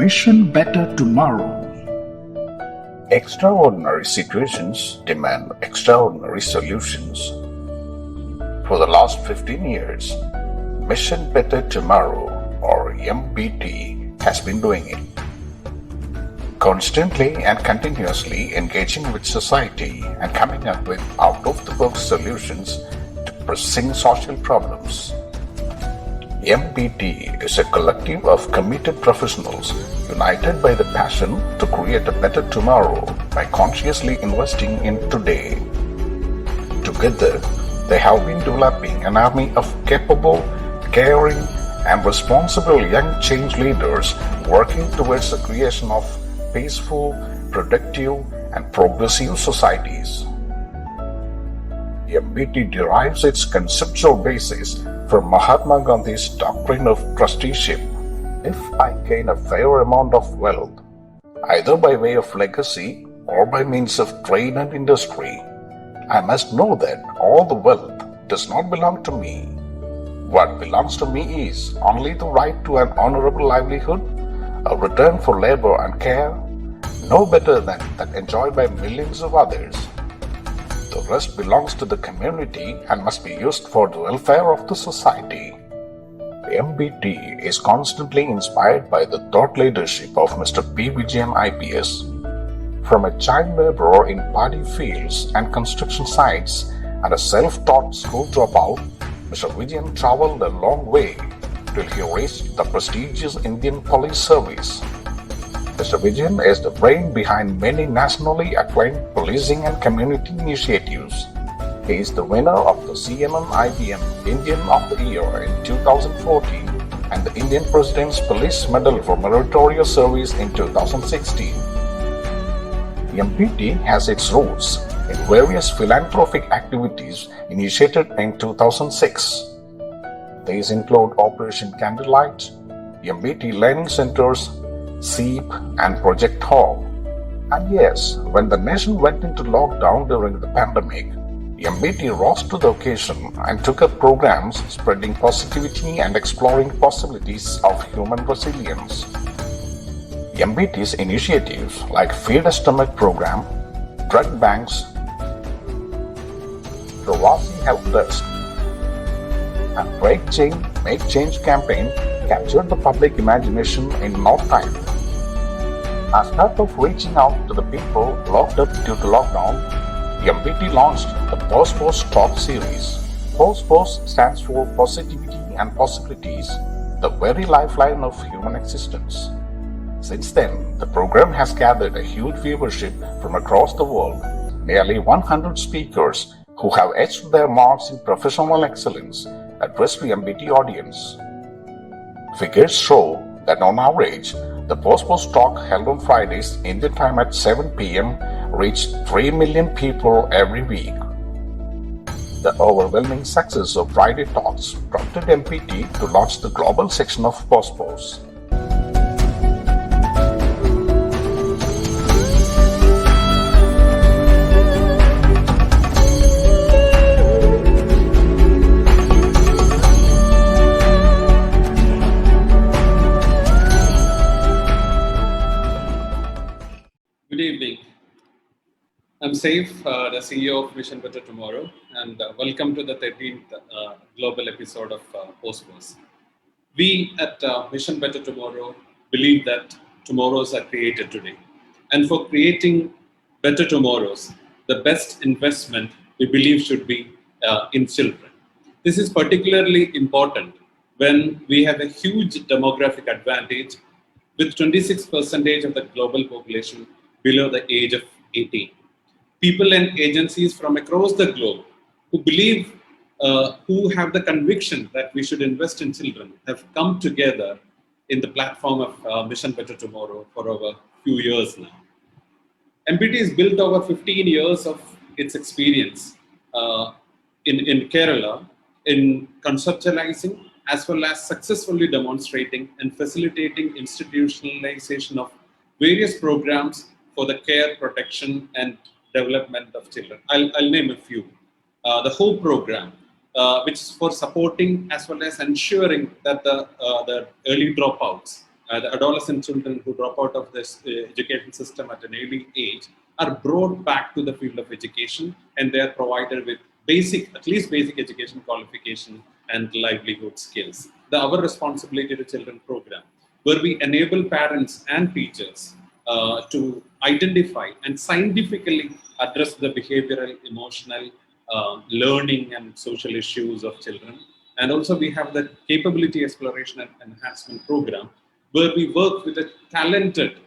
Mission Better Tomorrow. Extraordinary situations demand extraordinary solutions. For the last 15 years, Mission Better Tomorrow, or MBT, has been doing it. Constantly and continuously engaging with society and coming up with out-of-the-box solutions to pressing social problems. MBT is a collective of committed professionals united by the passion to create a better tomorrow by consciously investing in today. Together, they have been developing an army of capable, caring, and responsible young change leaders working towards the creation of peaceful, productive, and progressive societies. MBT derives its conceptual basis from Mahatma Gandhi's doctrine of trusteeship. If I gain a fair amount of wealth, either by way of legacy or by means of trade and industry, I must know that all the wealth does not belong to me. What belongs to me is only the right to an honorable livelihood, a return for labor and care, no better than that enjoyed by millions of others. The rest belongs to the community and must be used for the welfare of the society. MBT is constantly inspired by the thought leadership of Mr. P. Vijayan IPS. From a child laborer in paddy fields and construction sites and a self-taught school dropout, Mr. Vijayan traveled a long way till he reached the prestigious Indian Police Service. Mr. Vijayan is the brain behind many nationally acclaimed policing and community initiatives. He is the winner of the CNN-IBM Indian of the Year in 2014 and the Indian President's Police Medal for Meritorious Service in 2016. MBT has its roots in various philanthropic activities initiated in 2006. These include Operation Candlelight, MBT Learning Centers, SEEP, and Project Hall. And yes, when the nation went into lockdown during the pandemic, MBT rose to the occasion and took up programs spreading positivity and exploring possibilities of human resilience. MBT's initiatives like Feed a Stomach program, drug banks, Ravasi Help Desk, and Break Chain, Make Change campaign captured the public imagination in no time. As part of reaching out to the people locked up due to lockdown, MBT launched the Pos Poss Talk series. Pos Poss stands for Positivity and Possibilities, the very lifeline of human existence. Since then, the program has gathered a huge viewership from across the world, nearly 100 speakers who have etched their marks in professional excellence addressed the MBT audience. Figures show that on average, the Pos Poss Talk held on Fridays Indian time at 7 p.m. reached 3 million people every week. The overwhelming success of Friday Talks prompted MBT to launch the global section of Pos Poss. Good evening. I'm Saif, the CEO of Mission Better Tomorrow, and welcome to the 13th global episode of Pos Poss. We at Mission Better Tomorrow believe that tomorrows are created today. And for creating better tomorrows, the best investment we believe should be in children. This is particularly important when we have a huge demographic advantage with 26% of the global population below the age of 18. People and agencies from across the globe who believe, who have the conviction that we should invest in children have come together in the platform of Mission Better Tomorrow for over a few years now. MBT has built over 15 years of its experience in Kerala in conceptualizing as well as successfully demonstrating and facilitating institutionalization of various programs for the care, protection, and development of children. I'll name a few. The whole program, which is for supporting as well as ensuring that the early dropouts the adolescent children who drop out of this education system at an early age are brought back to the field of education, and they are provided with at least basic education qualification and livelihood skills. The Our Responsibility to Children program, where we enable parents and teachers to identify and scientifically address the behavioral, emotional, learning and social issues of children. And also we have the Capability Exploration and Enhancement program, where we work with the talented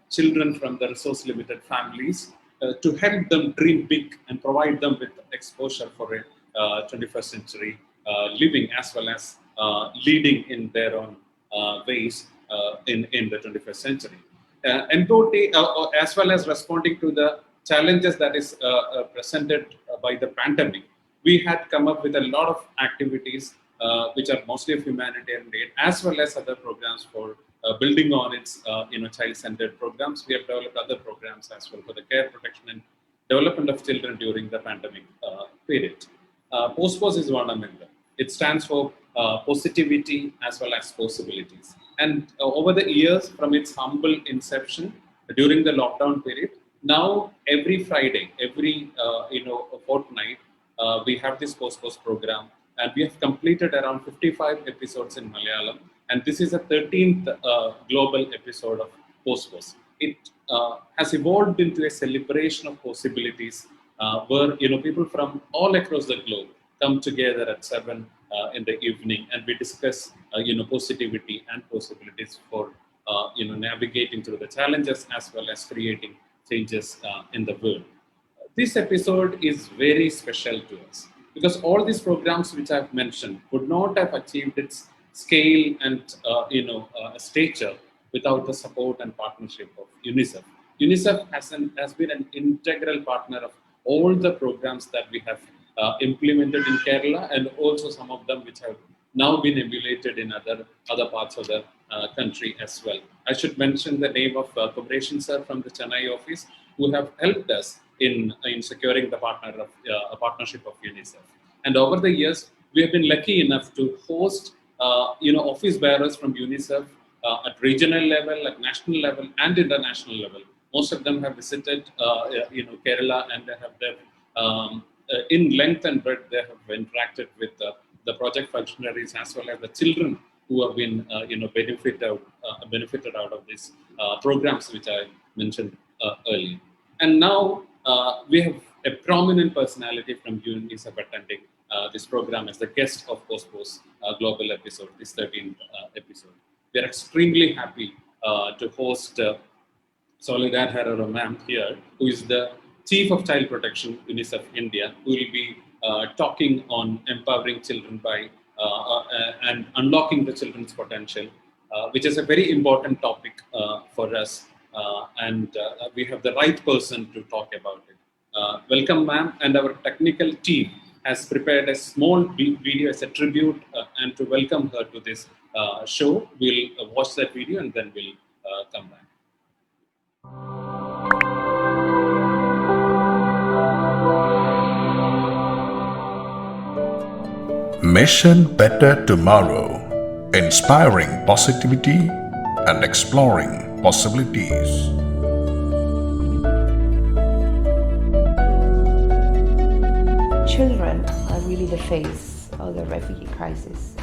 children from the resource-limited families to help them dream big and provide them with exposure for a 21st century living, as well as leading in their own ways in the 21st century. MBOT, as well as responding to the challenges that is presented by the pandemic, we had come up with a lot of activities which are mostly of humanitarian aid, as well as other programs for building on its child-centered programs. We have developed other programs as well for the care, protection, and development of children during the pandemic period. Pos Poss is one among them. It stands for positivity as well as possibilities. And over the years, from its humble inception during the lockdown period, now every Friday, every fortnight, we have this Pos Poss program, and we have completed around 55 episodes in Malayalam. And this is the 13th global episode of Pos Poss. It has evolved into a celebration of possibilities, where people from all across the globe come together at 7 in the evening, and we discuss positivity and possibilities for navigating through the challenges as well as creating changes in the world. This episode is very special to us because all these programs which I've mentioned would not have achieved its scale and stature without the support and partnership of Unicef. Unicef has been an integral partner of all the programs that we have implemented in Kerala, and also some of them which have now been emulated in other parts of the country as well. I should mention the name of Cooperation Sir from the Chennai office, who have helped us in securing the partnership of Unicef. And over the years, we have been lucky enough to host office bearers from Unicef at regional level, at national level, and international level. Most of them have visited Kerala, and they have their in length and breadth, they have interacted with the project functionaries as well as the children who have been benefited out of these programs which I mentioned earlier. And now we have a prominent personality from UNICEF attending this program as the guest of Pos Poss Global episode, this 13th episode. We are extremely happy to host Soledad Herrero ma'am here, who is the Chief of Child Protection, UNICEF India, who will be talking on empowering children by and unlocking the children's potential, which is a very important topic for us, and we have the right person to talk about it. Welcome, ma'am, and our technical team has prepared a small video as a tribute and to welcome her to this show. We'll watch that video and then we'll come back. Mission Better Tomorrow, inspiring positivity and exploring possibilities. Children are really the face of the refugee crisis.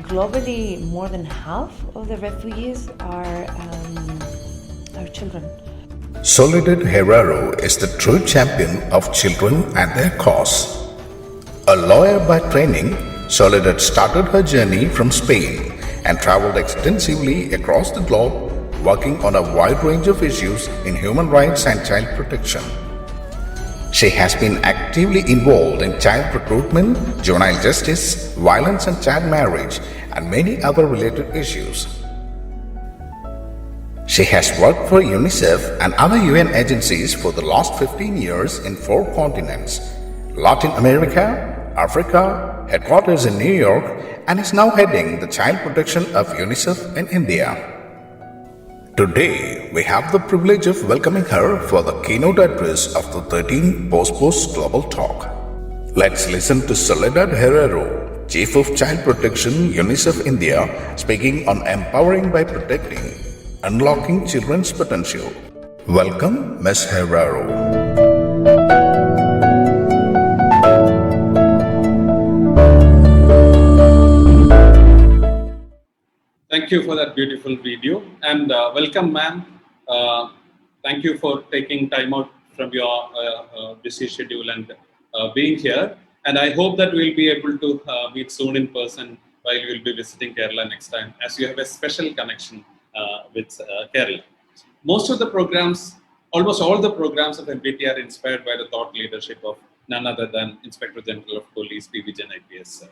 Globally, more than half of the refugees are children. Soledad Herrero is the true champion of children and their cause. A lawyer by training, Soledad started her journey from Spain and traveled extensively across the globe, working on a wide range of issues in human rights and child protection. She has been actively involved in child recruitment, juvenile justice, violence and child marriage, and many other related issues. She has worked for UNICEF and other UN agencies for the last 15 years in 4 continents: Latin America, Africa, headquarters in New York, and is now heading the child protection of UNICEF in India. Today, we have the privilege of welcoming her for the keynote address of the 13th Pos Poss Global Talk. Let's listen to Soledad Herrero Chief of Child Protection, Unicef India, speaking on empowering by protecting, unlocking children's potential. Welcome, Ms. Herrera. Thank you for that beautiful video, and welcome, ma'am. Thank you for taking time out from your busy schedule and being here. And I hope that we'll be able to meet soon in person while you'll be visiting Kerala next time, as you have a special connection with Kerala. Most of the programs, almost all the programs of MPT are inspired by the thought leadership of none other than Inspector General of Police P.V. Jain IPS,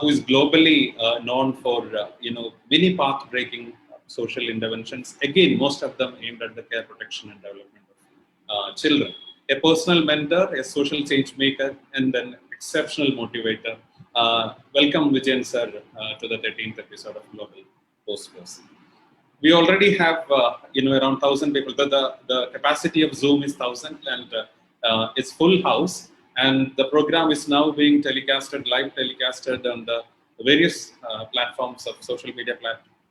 who is globally known for many path-breaking social interventions. Again, most of them aimed at the care, protection, and development of children. A personal mentor, a social change maker, and an exceptional motivator. Welcome, Vijayan sir, to the 13th episode of Global Pos Poss. We already have around 1,000 people. The capacity of Zoom is 1,000, and it's full house. And the program is now being live telecasted on the various platforms of social media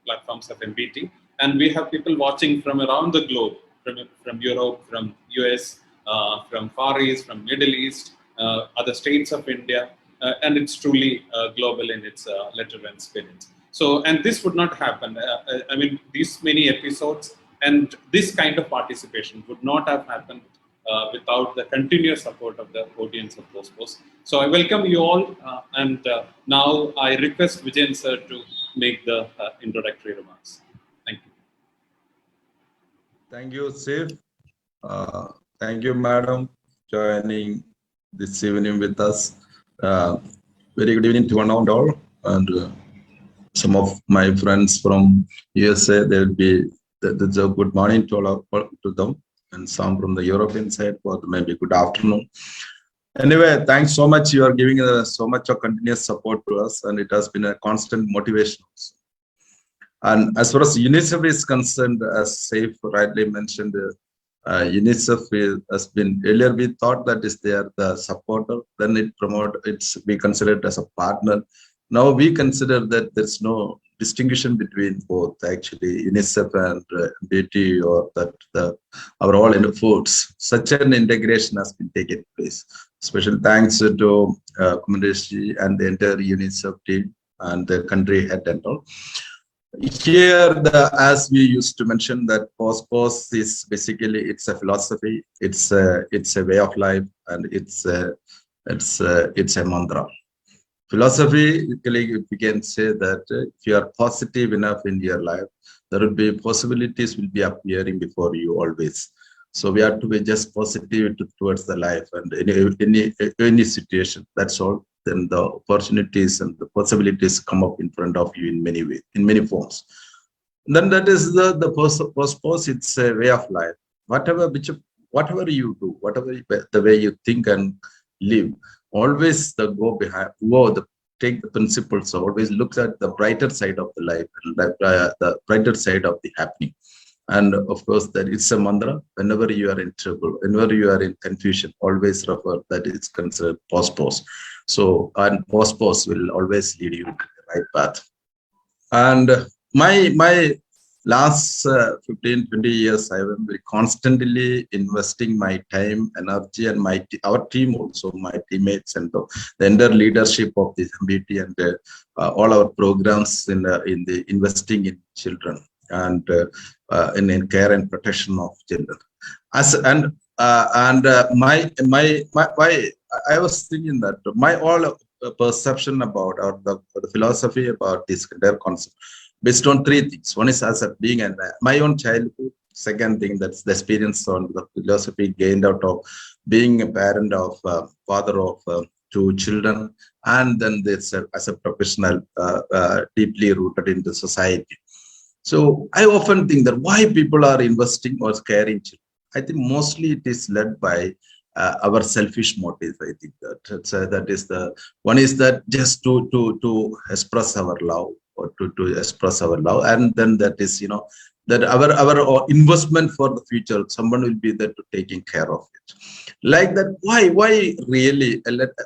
platforms of MPT. And we have people watching from around the globe, from Europe, from US, from Far East, from Middle East, other states of India. And it's truly global in its letter and spirit. So, and this would not happen. These many episodes and this kind of participation would not have happened without the continuous support of the audience of Pos Poss. So I welcome you all, and now I request Vijayan sir to make the introductory remarks. Thank you. Thank you, Sir. Thank you, Madam, joining this evening with us. Very good evening to one and all. And some of my friends from USA, they will be. That's a good morning to them. And some from the European side for maybe good afternoon. Anyway, thanks so much. You are giving so much of continuous support to us, and it has been a constant motivation. And as far as UNICEF is concerned, as Saif rightly mentioned, UNICEF has been earlier. We thought that is they are the supporter, then it's be considered as a partner. Now we consider that there's no distinction between both, actually, UNICEF and BT, or that our all efforts. Such an integration has been taking place. Special thanks to Kumandeshi and the entire UNICEF team and the country head and all. Here, as we used to mention, that Pos Poss is basically, it's a philosophy, it's a way of life, and it's a mantra. Philosophy, we can say that if you are positive enough in your life, there will be possibilities will be appearing before you always. So we have to be just positive towards the life and any situation. That's all. Then the opportunities and the possibilities come up in front of you in many ways, in many forms. And then that is the Pos Poss. It's a way of life. Whatever you do, whatever the way you think and live. Always take the principles, always look at the brighter side of the life, and the brighter side of the happening. And of course, that it's a mantra. Whenever you are in trouble, whenever you are in confusion, always refer that it's considered Pos Poss. So, and Pos Poss will always lead you to the right path. And my last 15-20 years, I have been constantly investing my time, energy, and our team also, my teammates and the entire leadership of this MBT and all our programs in the investing in children and in care and protection of children. I was thinking that my all perception about, or the philosophy about this entire concept, based on three things. One is as a being and my own childhood. Second thing, that's the experience on the philosophy gained out of being a parent of father of two children, and then this as a professional deeply rooted in the society. So I often think that why people are investing or caring children. I think mostly it is led by our selfish motives. I think that is the one is that just to express our love, or to express our love, and then that is that our investment for the future, someone will be there to taking care of it. Like that, why really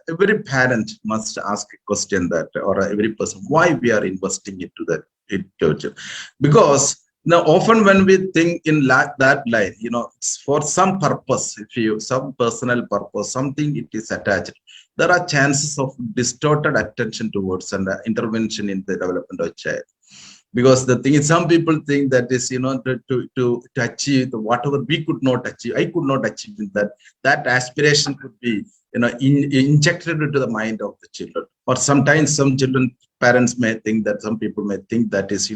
every parent must ask a question that, or every person, why we are investing into that into, because now often when we think in that line, it's for some purpose, if you some personal purpose, something it is attached, there are chances of distorted attention towards and intervention in the development of child. Because the thing is, some people think that is, to achieve whatever we could not achieve, I could not achieve in that aspiration could be, injected into the mind of the children. Or sometimes some children, parents may think that, some people may think that is,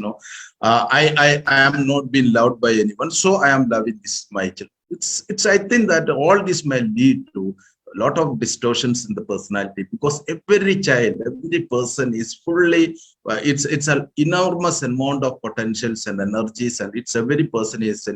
I am not being loved by anyone, so I am loving this my child. It's I think that all this may lead to a lot of distortions in the personality, because every child, every person is fully, it's an enormous amount of potentials and energies, and it's every person is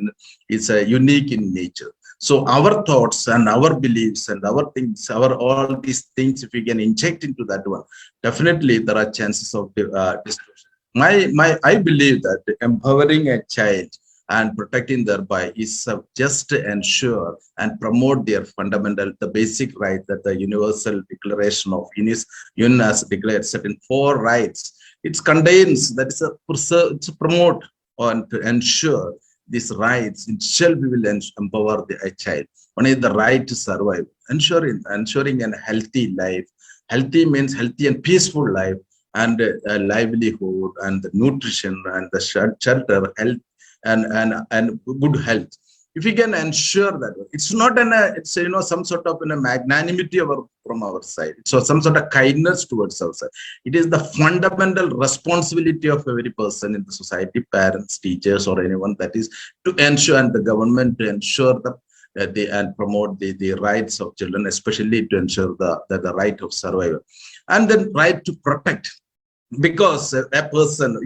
unique in nature. So our thoughts and our beliefs and our things, all these things, if we can inject into that one, definitely there are chances of distortion. I believe that empowering a child and protecting thereby is just to ensure and promote their fundamental, the basic right that the Universal Declaration of UNAS declared certain 4 rights. It contains that is to promote and to ensure these rights. Itself we will empower a child. One is the right to survive, ensuring a healthy life. Healthy means healthy and peaceful life, and livelihood, and the nutrition, and the shelter, health, and good health. If we can ensure that, it's not it's some sort of magnanimity from our side, so some sort of kindness towards our side. It is the fundamental responsibility of every person in the society, parents, teachers, or anyone, that is to ensure, and the government to ensure and promote the rights of children, especially to ensure the right of survival, and then right to protect. Because a person,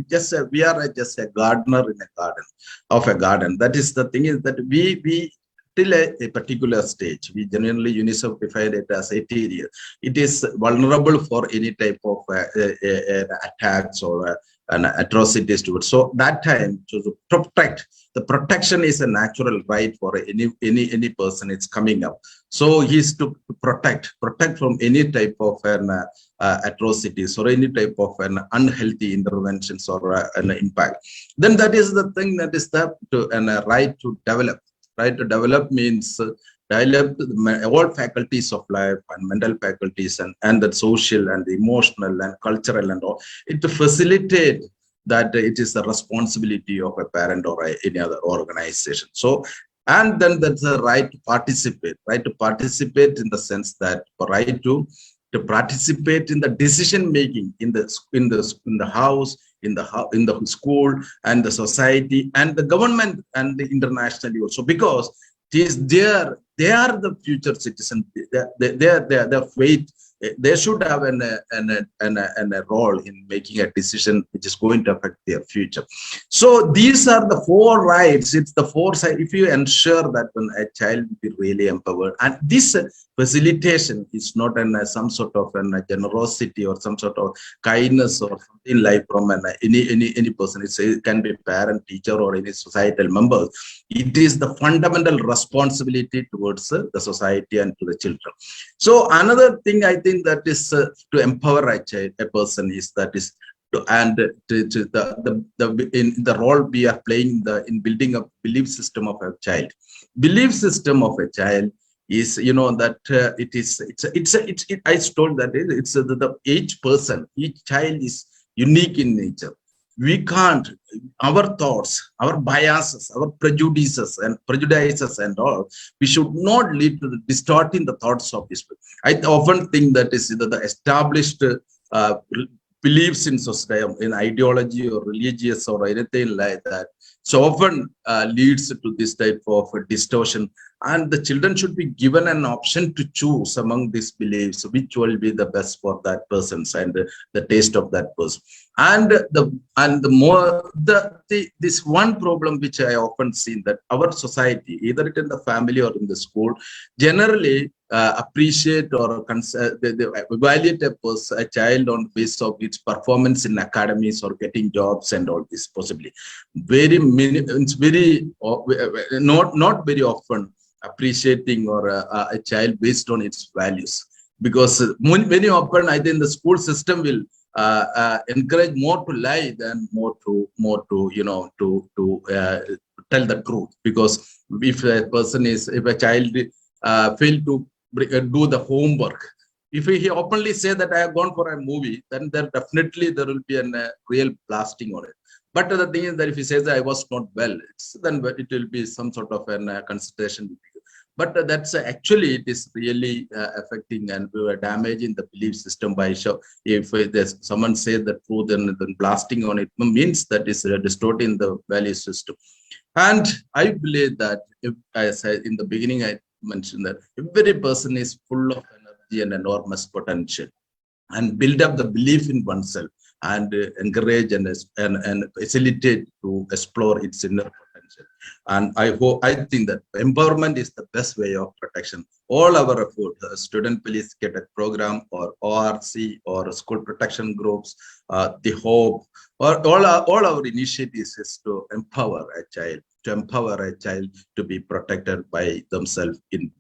we are just a gardener in a garden of a garden. That is the thing, is that we till a particular stage, we genuinely, Unicef defined it as 80 years. It is vulnerable for any type of attacks or and atrocities to it. So that time, to protect, the protection is a natural right for any person. It's coming up. So he's to protect from any type of atrocities or any type of an unhealthy interventions or an impact. Then that is the thing, that is the right to develop. Right to develop means develop all faculties of life, and mental faculties, and the social and the emotional and cultural and all. It to facilitate that, it is the responsibility of a parent or any other organization. So, and then that's the right to participate in the sense that right to participate in the decision making in the house, in the school, and the society, and the government, and the internationally also, because they are the future citizens. Their faith, they should have a role in making a decision which is going to affect their future. So these are the 4 rights. It's the 4 sides. If you ensure that when a child will be really empowered, and this facilitation is not some sort of generosity or some sort of kindness or something like from any person. It can be parent, teacher, or any societal members. It is the fundamental responsibility towards the society and to the children. So another thing I think that is to empower a person is that is in the role we are playing in building a belief system of a child. Belief system of a child is, that I told that it's each person, each child is unique in nature. We can't, our thoughts, our biases, our prejudices and all, we should not lead to distorting the thoughts of this. I often think that is the established beliefs in society, in ideology or religious or anything like that, so often leads to this type of distortion. And the children should be given an option to choose among these beliefs which will be the best for that person's and the taste of that person. And this one problem which I often see, that our society, either it in the family or in the school, generally appreciate or evaluate a child on the basis of its performance in academies or getting jobs and all this possibly. It's very not very often appreciating or a child based on its values, because very often I think the school system will encourage more to lie than more to tell the truth. Because if a child fail to do the homework, if he openly say that I have gone for a movie, then there will be a real blasting on it. But the thing is that if he says that I was not well, then it will be some sort of a consideration. But that's actually, it is really affecting and damaging the belief system by show. If there's someone says the truth, then blasting on it means that is distorting the value system. And I believe that, as in the beginning I mentioned, that every person is full of energy and enormous potential, and build up the belief in oneself, and encourage and facilitate to explore its inner potential. And I think that empowerment is the best way of protection. All our effort, student police cadet program or ORC or school protection groups, the hope, or all our initiatives is to empower a child to be protected by themselves in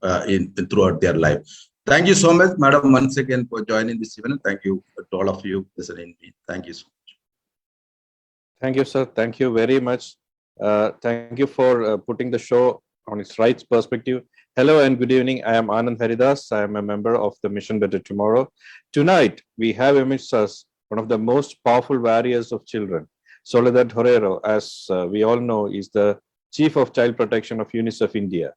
throughout their life. Thank you so much, Madam, once again for joining this event. Thank you to all of you listening. Thank you so much. Thank you, sir. Thank you very much. Thank you for putting the show on its right perspective. Hello and good evening. I am Anand Haridas. I am a member of the Mission Better Tomorrow. Tonight, we have amidst us one of the most powerful warriors of children, Soledad Herrero, as we all know, is the Chief of Child Protection of Unicef India.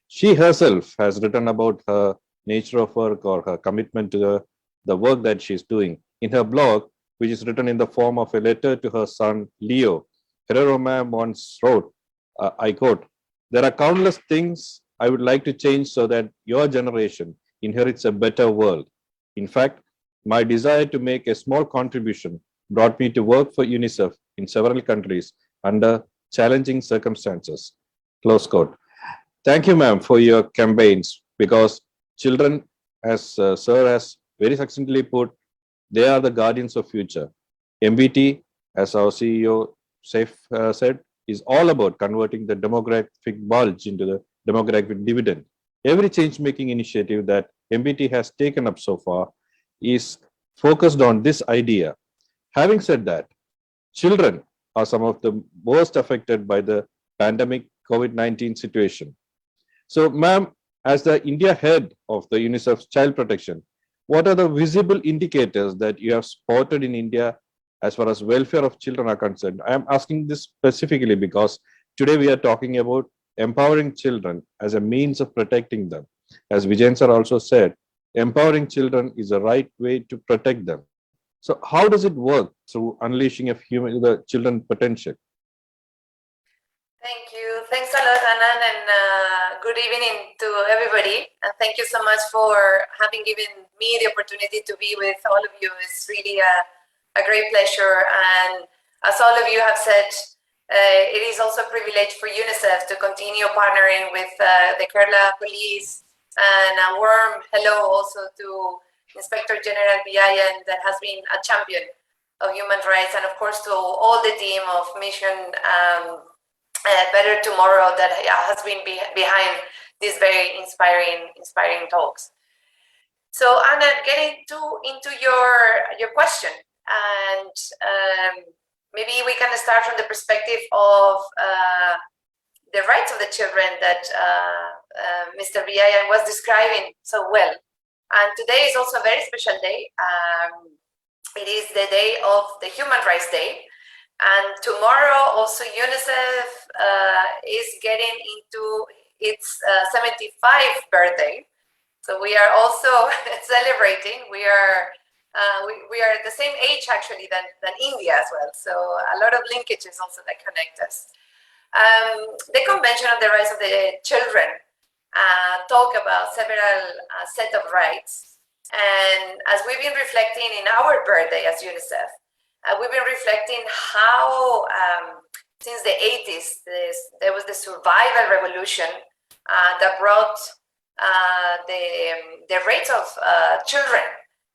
She herself has written about her nature of work or her commitment to the work that she's doing. In her blog, which is written in the form of a letter to her son, Leo, Herrero ma'am once wrote, I quote, "There are countless things I would like to change so that your generation inherits a better world. In fact, my desire to make a small contribution brought me to work for UNICEF in several countries under challenging circumstances." Close quote. Thank you, ma'am, for your campaigns, because children, as sir has very succinctly put, they are the guardians of future. MBT, as our CEO Saif said, is all about converting the demographic bulge into the demographic dividend. Every change-making initiative that MBT has taken up so far is focused on this idea. Having said that, children are some of the most affected by the pandemic COVID-19 situation. So, ma'am, as the India head of the UNICEF Child Protection, what are the visible indicators that you have spotted in India as far as welfare of children are concerned? I am asking this specifically because today we are talking about empowering children as a means of protecting them. As Vijayan sir also said, empowering children is the right way to protect them. So how does it work through unleashing of the children potential? Thank you. Thanks a lot, Anand, and good evening to everybody. And thank you so much for having given me the opportunity to be with all of you. It's really a great pleasure. And as all of you have said, it is also a privilege for UNICEF to continue partnering with the Kerala Police. And a warm hello also to Inspector General Biayan, that has been a champion of human rights, and of course to all the team of Mission Better Tomorrow that has been behind these very inspiring talks. So Anna, getting into your question, and maybe we can start from the perspective of the rights of the children that Mr. Biayan was describing so well. And today is also a very special day. It is the day of the Human Rights Day. And tomorrow also UNICEF is getting into its 75th birthday. So we are also celebrating. We are the same age actually than India as well. So a lot of linkages also that connect us. The Convention on the Rights of the Children talk about several set of rights. And as we've been reflecting in our birthday as UNICEF, we've been reflecting how since the 80s, there was the survival revolution that brought the rates of children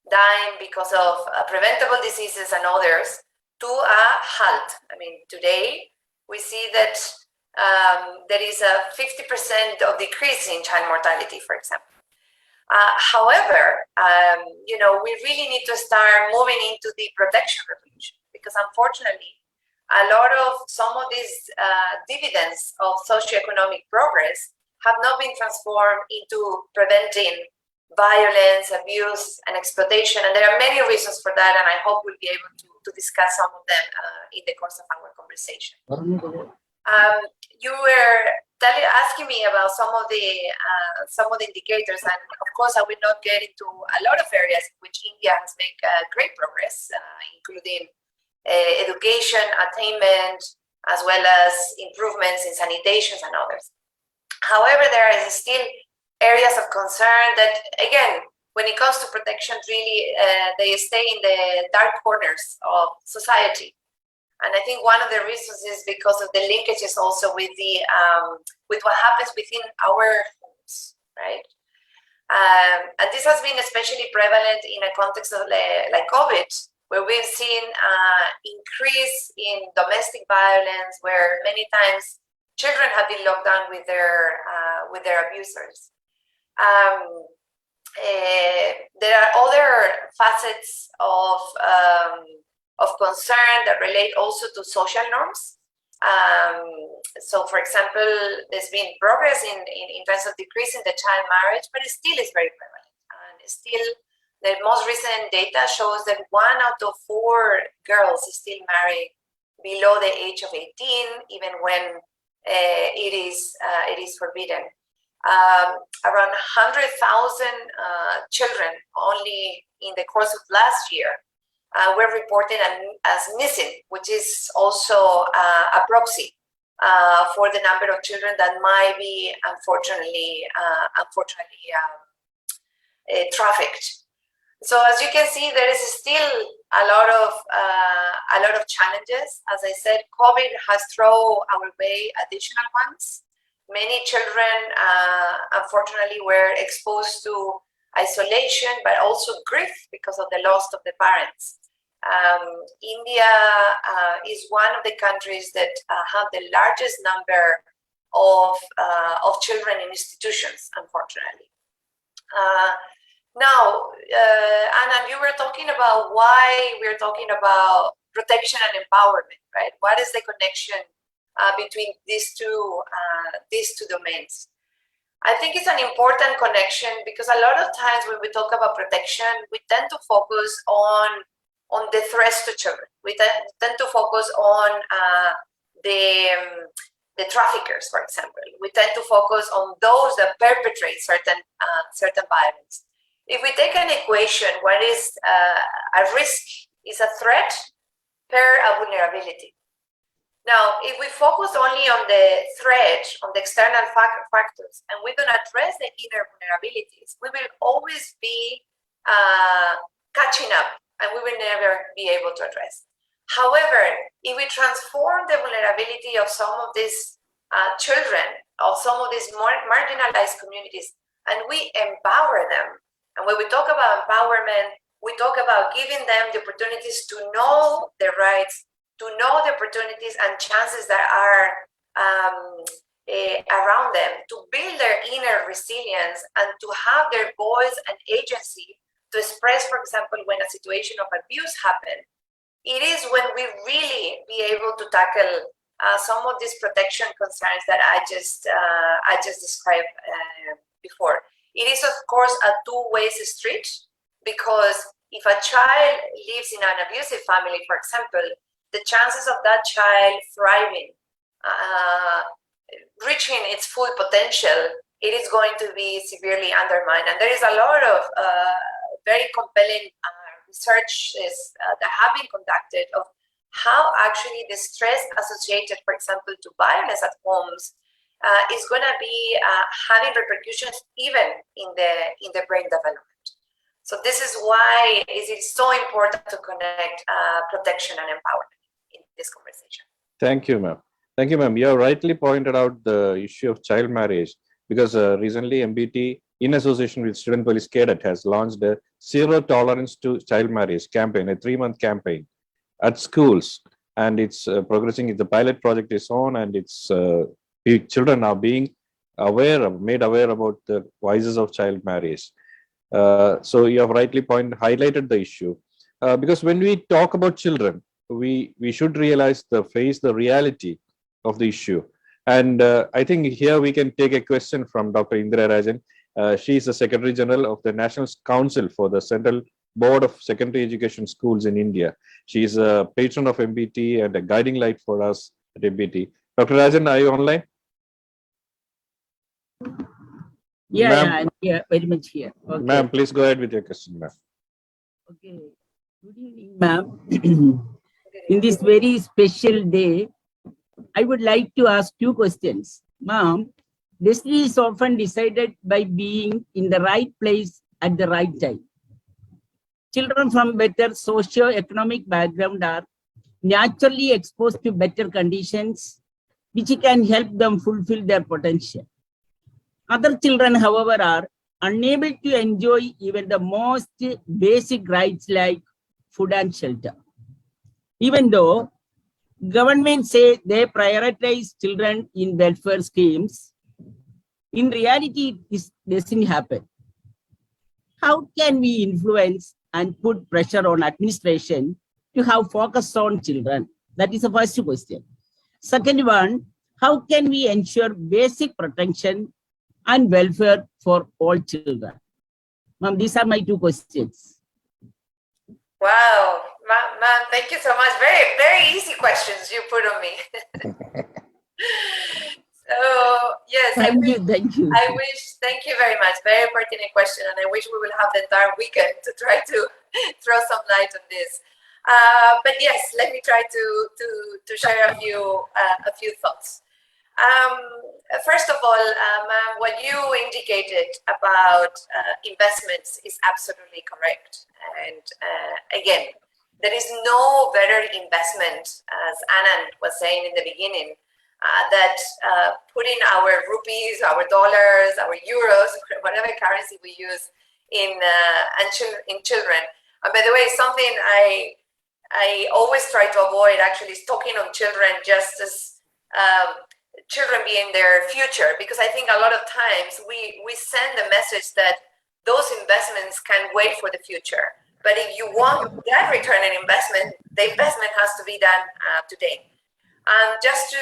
dying because of preventable diseases and others to a halt. I mean, today we see that there is a 50% of decrease in child mortality, for example. However, we really need to start moving into the protection revolution, because unfortunately, some of these dividends of socioeconomic progress have not been transformed into preventing violence, abuse, and exploitation. And there are many reasons for that, and I hope we'll be able to discuss some of them in the course of our conversation. You were asking me about some of the indicators, and of course I will not get into a lot of areas in which India has made great progress, including education, attainment, as well as improvements in sanitations and others. However, there is still areas of concern that, again, when it comes to protection, really they stay in the dark corners of society. And I think one of the reasons is because of the linkages also with with what happens within our homes, right? And this has been especially prevalent in a context of like COVID, where we've seen increase in domestic violence, where many times children have been locked down with their abusers. There are other facets of concern that relate also to social norms. So, for example, there's been progress in terms of decreasing the child marriage, but it still is very prevalent. And still, the most recent data shows that 1 out of 4 girls is still married below the age of 18, even when it is forbidden. Around 100,000 children only in the course of last year were reported as missing, which is also a proxy for the number of children that might be unfortunately trafficked. So as you can see, there is still a lot of challenges. As I said, COVID has thrown our way additional ones. Many children, unfortunately, were exposed to isolation, but also grief because of the loss of the parents. India is one of the countries that have the largest number of children in institutions, unfortunately. Now, Anna, you were talking about why we're talking about protection and empowerment, right? What is the connection between these two domains? I think it's an important connection because a lot of times when we talk about protection, we tend to focus on the threats to children. We tend to focus on the traffickers, for example. We tend to focus on those that perpetrate certain violence. If we take an equation, what is a risk is a threat per a vulnerability. Now, if we focus only on the threat, on the external factors, and we don't address the inner vulnerabilities, we will always be catching up, and we will never be able to address. However, if we transform the vulnerability of some of these children, of some of these more marginalized communities, and we empower them, and when we talk about empowerment, we talk about giving them the opportunities to know their rights, to know the opportunities and chances that are around them, to build their inner resilience and to have their voice and agency to express, for example, when a situation of abuse happens. It is when we really be able to tackle some of these protection concerns that I just described before. It is, of course, a two-way street, because if a child lives in an abusive family, for example, the chances of that child thriving, reaching its full potential, it is going to be severely undermined. And there is a lot of very compelling researches that have been conducted of how actually the stress associated, for example, to violence at homes is going to be having repercussions even in the brain development. So this is why it is so important to connect protection and empowerment in this conversation. Thank you, ma'am. Thank you, ma'am. You have rightly pointed out the issue of child marriage, because recently MBT in association with Student Police Cadet, has launched a Zero Tolerance to Child Marriage campaign, a 3-month campaign at schools. And it's progressing. The pilot project is on, and it's children are being made aware about the vices of child marriage. So you have rightly highlighted the issue. Because when we talk about children, we should face the reality of the issue. And I think here we can take a question from Dr. Indira Rajan. She is the Secretary General of the National Council for the Central Board of Secondary Education Schools in India. She is a patron of MBT and a guiding light for us at MBT. Dr. Rajan, are you online? Yeah, I'm here, very much here. Okay. Ma'am, please go ahead with your question, ma'am. Okay. Good evening, ma'am. In this very special day, I would like to ask 2 questions. Ma'am, destiny is often decided by being in the right place at the right time. Children from better socio-economic background are naturally exposed to better conditions, which can help them fulfill their potential. Other children, however, are unable to enjoy even the most basic rights like food and shelter. Even though governments say they prioritize children in welfare schemes, in reality, this doesn't happen. How can we influence and put pressure on administration to have focus on children? That is the first question. Second one, how can we ensure basic protection and welfare for all children? Ma'am, these are my 2 questions. Wow, ma'am, thank you so much. Very, very easy questions you put on me. So yes, Thank you. thank you very much. Very pertinent question, and I wish we will have the entire weekend to try to throw some light on this. But yes, let me try to share a few thoughts. First of all, ma'am, what you indicated about investments is absolutely correct. And again, there is no better investment, as Anand was saying in the beginning, that putting our rupees, our dollars, our euros, whatever currency we use in children. And by the way, something I always try to avoid actually is talking on children just as children being their future, because I think a lot of times we send the message that those investments can wait for the future. But if you want that return on investment, the investment has to be done today. Just to,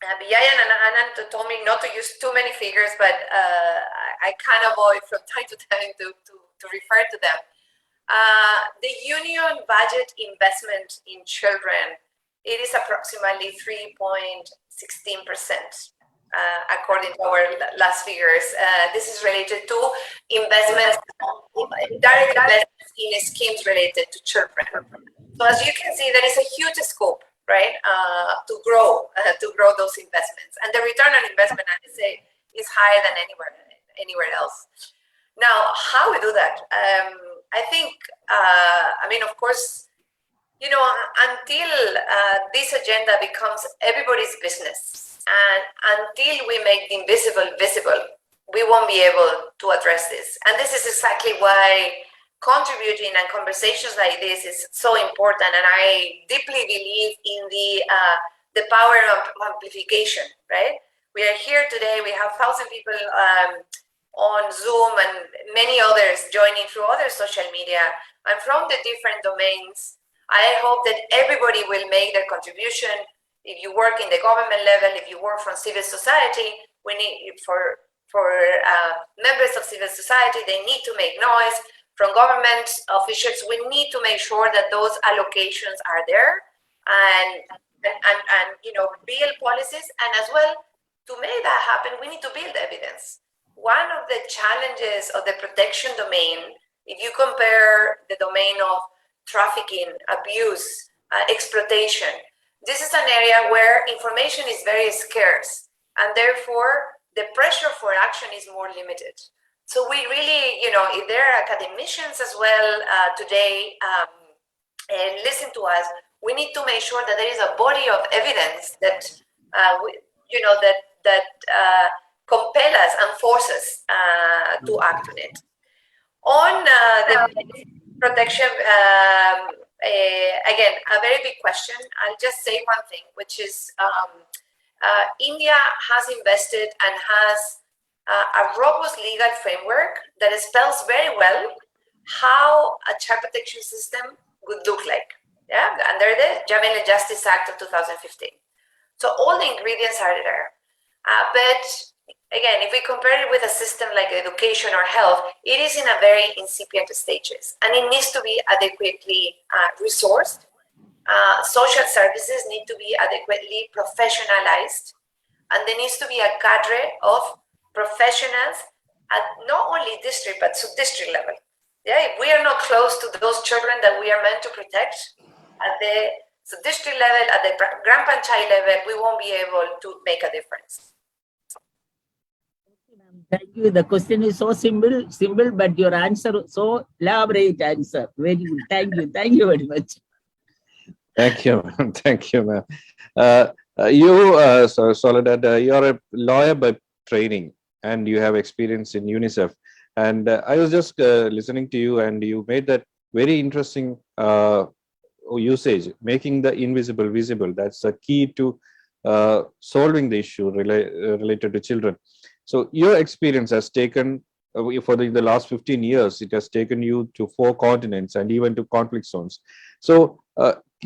Biayan and Anand told me not to use too many figures, but I can't avoid from time to time to refer to them. The union budget investment in children, it is approximately 3.16%, according to our last figures. This is related to investments, direct investments in schemes related to children. So as you can see, there is a huge scope, right, to grow those investments, and the return on investment, I would say, is higher than anywhere else. Now, how we do that? I think, I mean, of course, you know, until this agenda becomes everybody's business, and until we make the invisible visible, we won't be able to address this. And this is exactly why contributing and conversations like this is so important. And I deeply believe in the power of amplification, right? We are here today, we have 1,000 people on Zoom and many others joining through other social media. And from the different domains, I hope that everybody will make their contribution. If you work in the government level, if you work from civil society, we need for members of civil society, they need to make noise. From government officials, we need to make sure that those allocations are there, and you know, build policies. And as well, to make that happen, we need to build evidence. One of the challenges of the protection domain, if you compare the domain of trafficking, abuse, exploitation, this is an area where information is very scarce, and therefore the pressure for action is more limited. So we really, you know, if there are academicians as well today and listen to us, we need to make sure that there is a body of evidence that, you know, that compel us and force us to act on it. On the protection, again, a very big question. I'll just say one thing, which is India has invested and has a robust legal framework that spells very well how a child protection system would look like, under the Juvenile Justice Act of 2015. So all the ingredients are there. But again, if we compare it with a system like education or health, it is in a very incipient stages, and it needs to be adequately resourced. Social services need to be adequately professionalized, and there needs to be a cadre of professionals at not only district but sub-district level. If we are not close to those children that we are meant to protect at the sub-district level, at the Grand Panchayat level, we won't be able to make a difference. Thank you. The question is so simple, but your answer so elaborate answer. Very good. Thank you. Thank you very much. Thank you, ma'am. Thank you, ma'am. Soledad, you're a lawyer by training, and you have experience in Unicef. And I was just listening to you, and you made that very interesting usage, making the invisible visible. That's a key to solving the issue related to children. So your experience has taken, for the last 15 years, it has taken you to 4 continents and even to conflict zones. So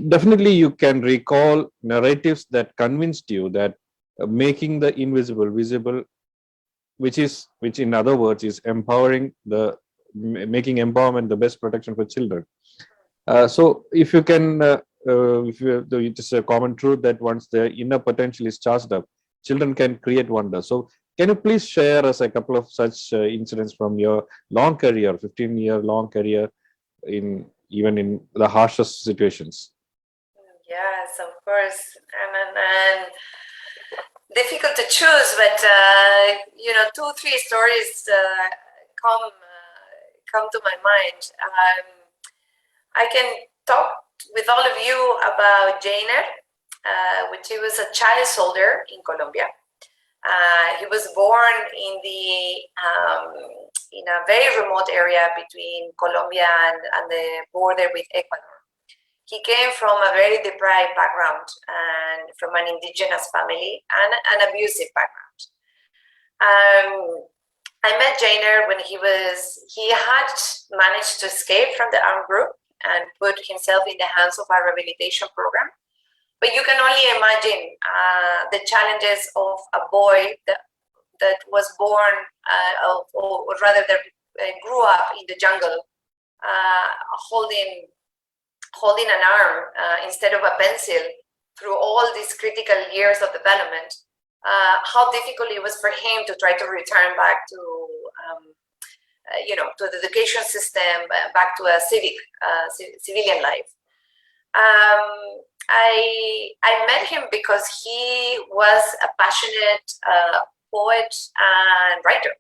definitely you can recall narratives that convinced you that making the invisible visible, which in other words is making empowerment the best protection for children. So if you can, it is a common truth that once their inner potential is charged up, children can create wonder. So can you please share us a couple of such incidents from your long career, 15-year long career, even in the harshest situations? Yes, of course, and difficult to choose, but 2-3 stories come to my mind. I can talk with all of you about Jainer, which he was a child soldier in Colombia. He was born in a very remote area between Colombia and the border with Ecuador. He came from a very deprived background and from an indigenous family and an abusive background. I met Jainer when he had managed to escape from the armed group and put himself in the hands of a rehabilitation program. But you can only imagine the challenges of a boy that was born, or rather that grew up in the jungle, holding an arm instead of a pencil through all these critical years of development. How difficult it was for him to try to return back to the education system, back to a civilian life. I met him because he was a passionate poet and writer.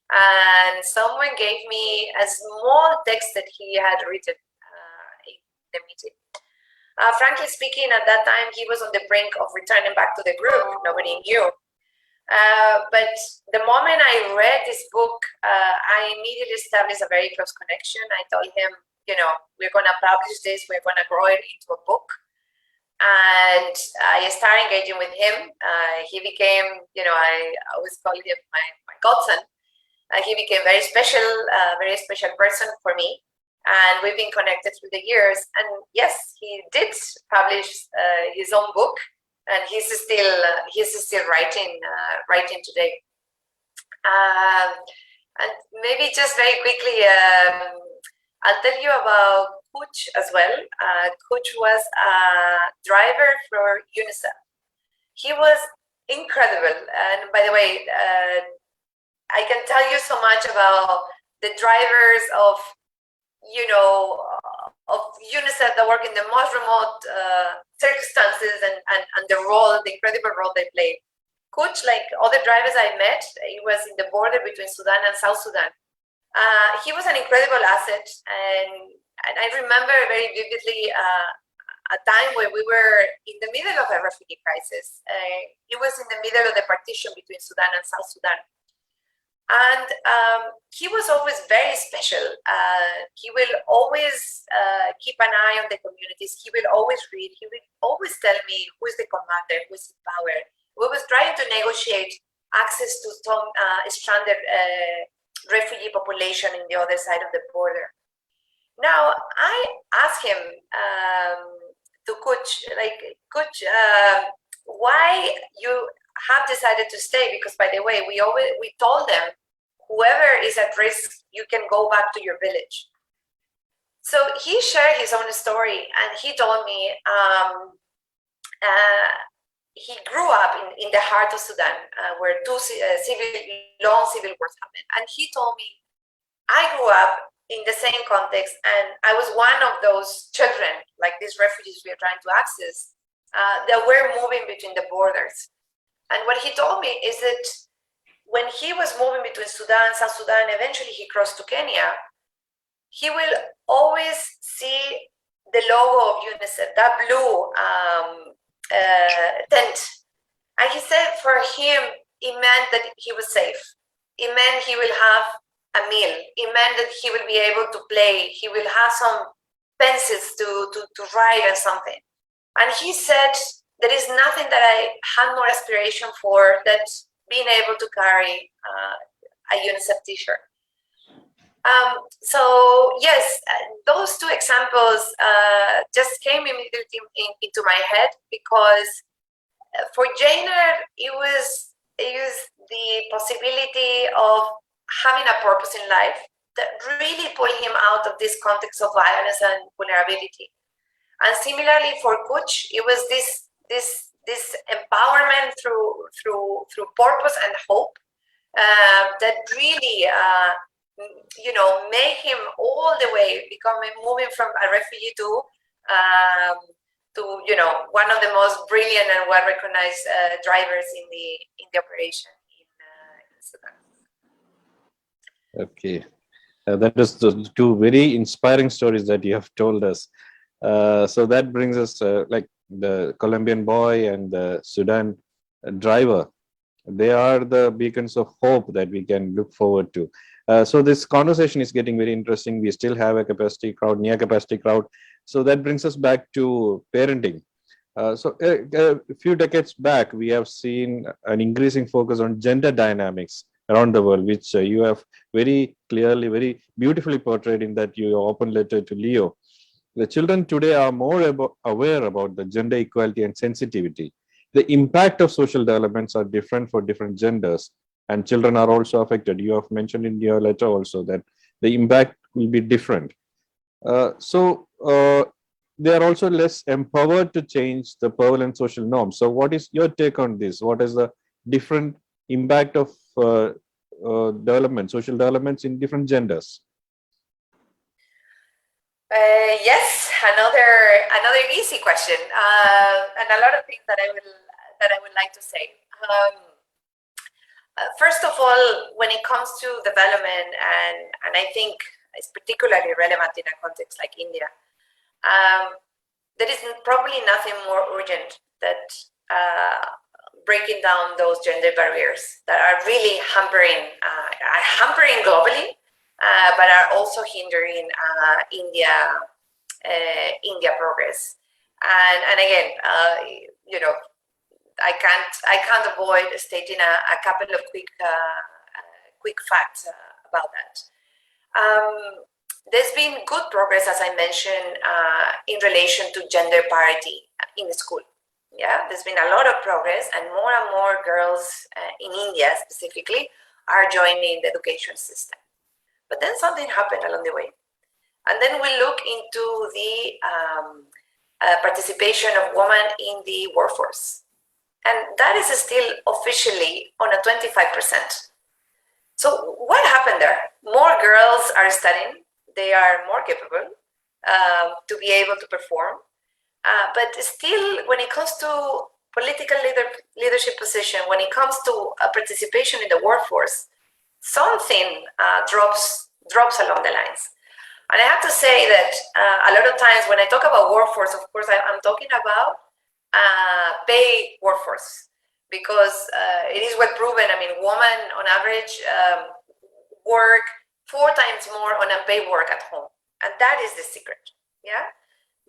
And someone gave me a small text that he had written in the meeting. Frankly speaking, at that time, he was on the brink of returning back to the group. Nobody knew. But the moment I read this book, I immediately established a very close connection. I told him, we're going to publish this, we're going to grow it into a book. And I started engaging with him. He became, I always call him my godson. He became very special person for me. And we've been connected through the years. And yes, he did publish his own book, and he's still writing today. And maybe just very quickly, I'll tell you about Kuch as well. Kuch was a driver for Unicef. He was incredible. And by the way, I can tell you so much about the drivers of Unicef that work in the most remote circumstances and the incredible role they play. Kuch, like other drivers I met, he was in the border between Sudan and South Sudan. He was an incredible asset, and I remember very vividly a time when we were in the middle of a refugee crisis. It was in the middle of the partition between Sudan and South Sudan. And he was always very special. He will always keep an eye on the communities. He will always read. He will always tell me who is the commander, who is in power. We was trying to negotiate access to some stranded refugee population in the other side of the border. Now, I asked him to coach, why you have decided to stay, because by the way, we told them whoever is at risk, you can go back to your village. So he shared his own story, and he told me he grew up in the heart of Sudan, where two long civil wars happened. And he told me, I grew up in the same context, and I was one of those children, like these refugees we are trying to access, that were moving between the borders. And what he told me is that when he was moving between Sudan, South Sudan, eventually he crossed to Kenya, he will always see the logo of Unicef, that blue tent. And he said for him, it meant that he was safe. It meant he will have a meal. It meant that he will be able to play. He will have some pencils to write or something. And he said, there is nothing that I had more aspiration for than being able to carry a UNICEF t-shirt. So yes, those two examples just came immediately into my head, because for Jainer, it was the possibility of having a purpose in life that really pulled him out of this context of violence and vulnerability. And similarly for Kuch, it was this empowerment through purpose and hope that really made him all the way moving from a refugee to one of the most brilliant and well-recognized drivers in the operation in Sudan. Okay, that is the two very inspiring stories that you have told us. So that brings us like the Colombian boy and the Sudan driver. They are the beacons of hope that we can look forward to. So this conversation is getting very interesting. We still have a near capacity crowd. So that brings us back to parenting. So a few decades back, we have seen an increasing focus on gender dynamics around the world, which you have very clearly, very beautifully portrayed in that your open letter to Leo. The children today are more aware about the gender equality and sensitivity. The impact of social developments are different for different genders, and children are also affected. You have mentioned in your letter also that the impact will be different. They are also less empowered to change the prevalent social norms. So what is your take on this? What is the different impact of social developments in different genders? Yes, another easy question, and a lot of things that I would like to say. First of all, when it comes to development, and I think it's particularly relevant in a context like India, there is probably nothing more urgent than breaking down those gender barriers that are really hampering globally, but are also hindering India progress. And again, I can't avoid stating a couple of quick facts about that. There's been good progress, as I mentioned, in relation to gender parity in school. Yeah, there's been a lot of progress, and more girls in India specifically are joining the education system. But then something happened along the way. And then we look into the participation of women in the workforce. And that is still officially on a 25%. So what happened there? More girls are studying. They are more capable to be able to perform. But still, when it comes to political leadership position, when it comes to participation in the workforce, something drops along the lines. And I have to say that a lot of times when I talk about workforce, of course, I'm talking about paid workforce, because it is well proven. I mean, women on average work 4 times more on unpaid work at home. And that is the secret, yeah?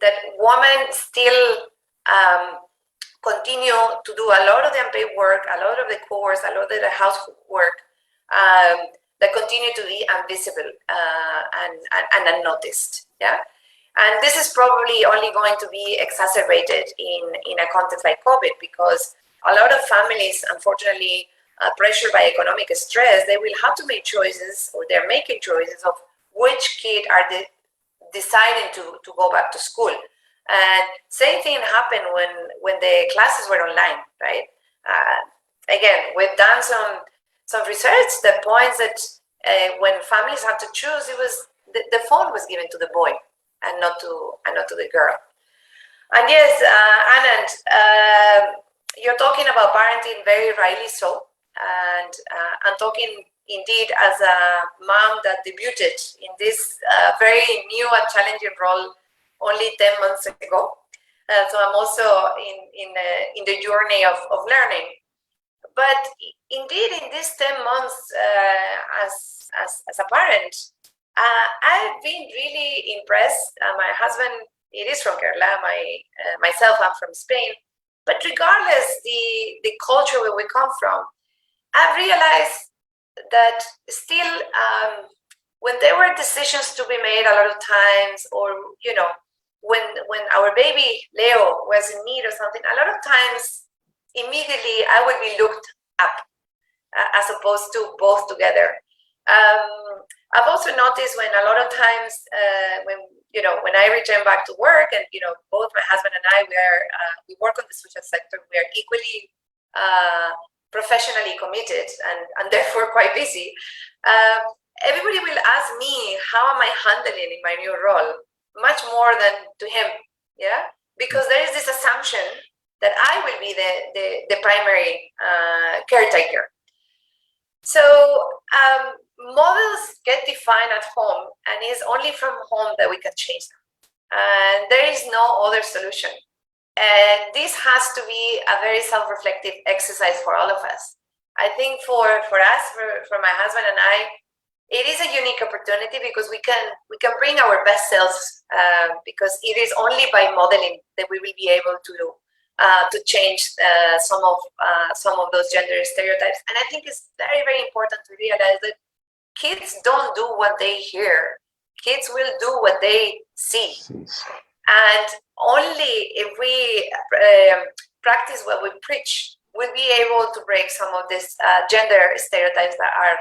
That women still continue to do a lot of the unpaid work, a lot of the chores, a lot of the housework, that continue to be invisible and unnoticed, yeah? And this is probably only going to be exacerbated in a context like COVID, because a lot of families, unfortunately, pressured by economic stress, they will have to make choices, or they're making choices of which kid are they deciding to go back to school. And same thing happened when the classes were online, right? Again, we've done some research that points that when families have to choose, it was the phone was given to the boy and not to the girl. And yes, Anand, you're talking about parenting very rightly so, and I'm talking indeed as a mom that debuted in this very new and challenging role only 10 months ago. So I'm also in the journey of learning. But indeed, in these 10 months as a parent, I've been really impressed. My husband, it is from Kerala. Myself, I'm from Spain. But regardless the culture where we come from, I've realized that still, when there were decisions to be made a lot of times, or when our baby Leo was in need or something, a lot of times immediately I would be looked up as opposed to both together. I've also noticed when a lot of times when I return back to work, and both my husband and I, we work on the social sector, we are equally professionally committed and therefore quite busy. Everybody will ask me, how am I handling in my new role, much more than to him, yeah? Because there is this assumption that I will be the primary caretaker. So models get defined at home, and it's only from home that we can change them. And there is no other solution. And this has to be a very self-reflective exercise for all of us. I think for us, for my husband and I, it is a unique opportunity because we can bring our best selves, because it is only by modeling that we will be able to change some of those gender stereotypes. And I think it's very, very important to realize that kids don't do what they hear. Kids will do what they see. And only if we practice what we preach, we'll be able to break some of these gender stereotypes that are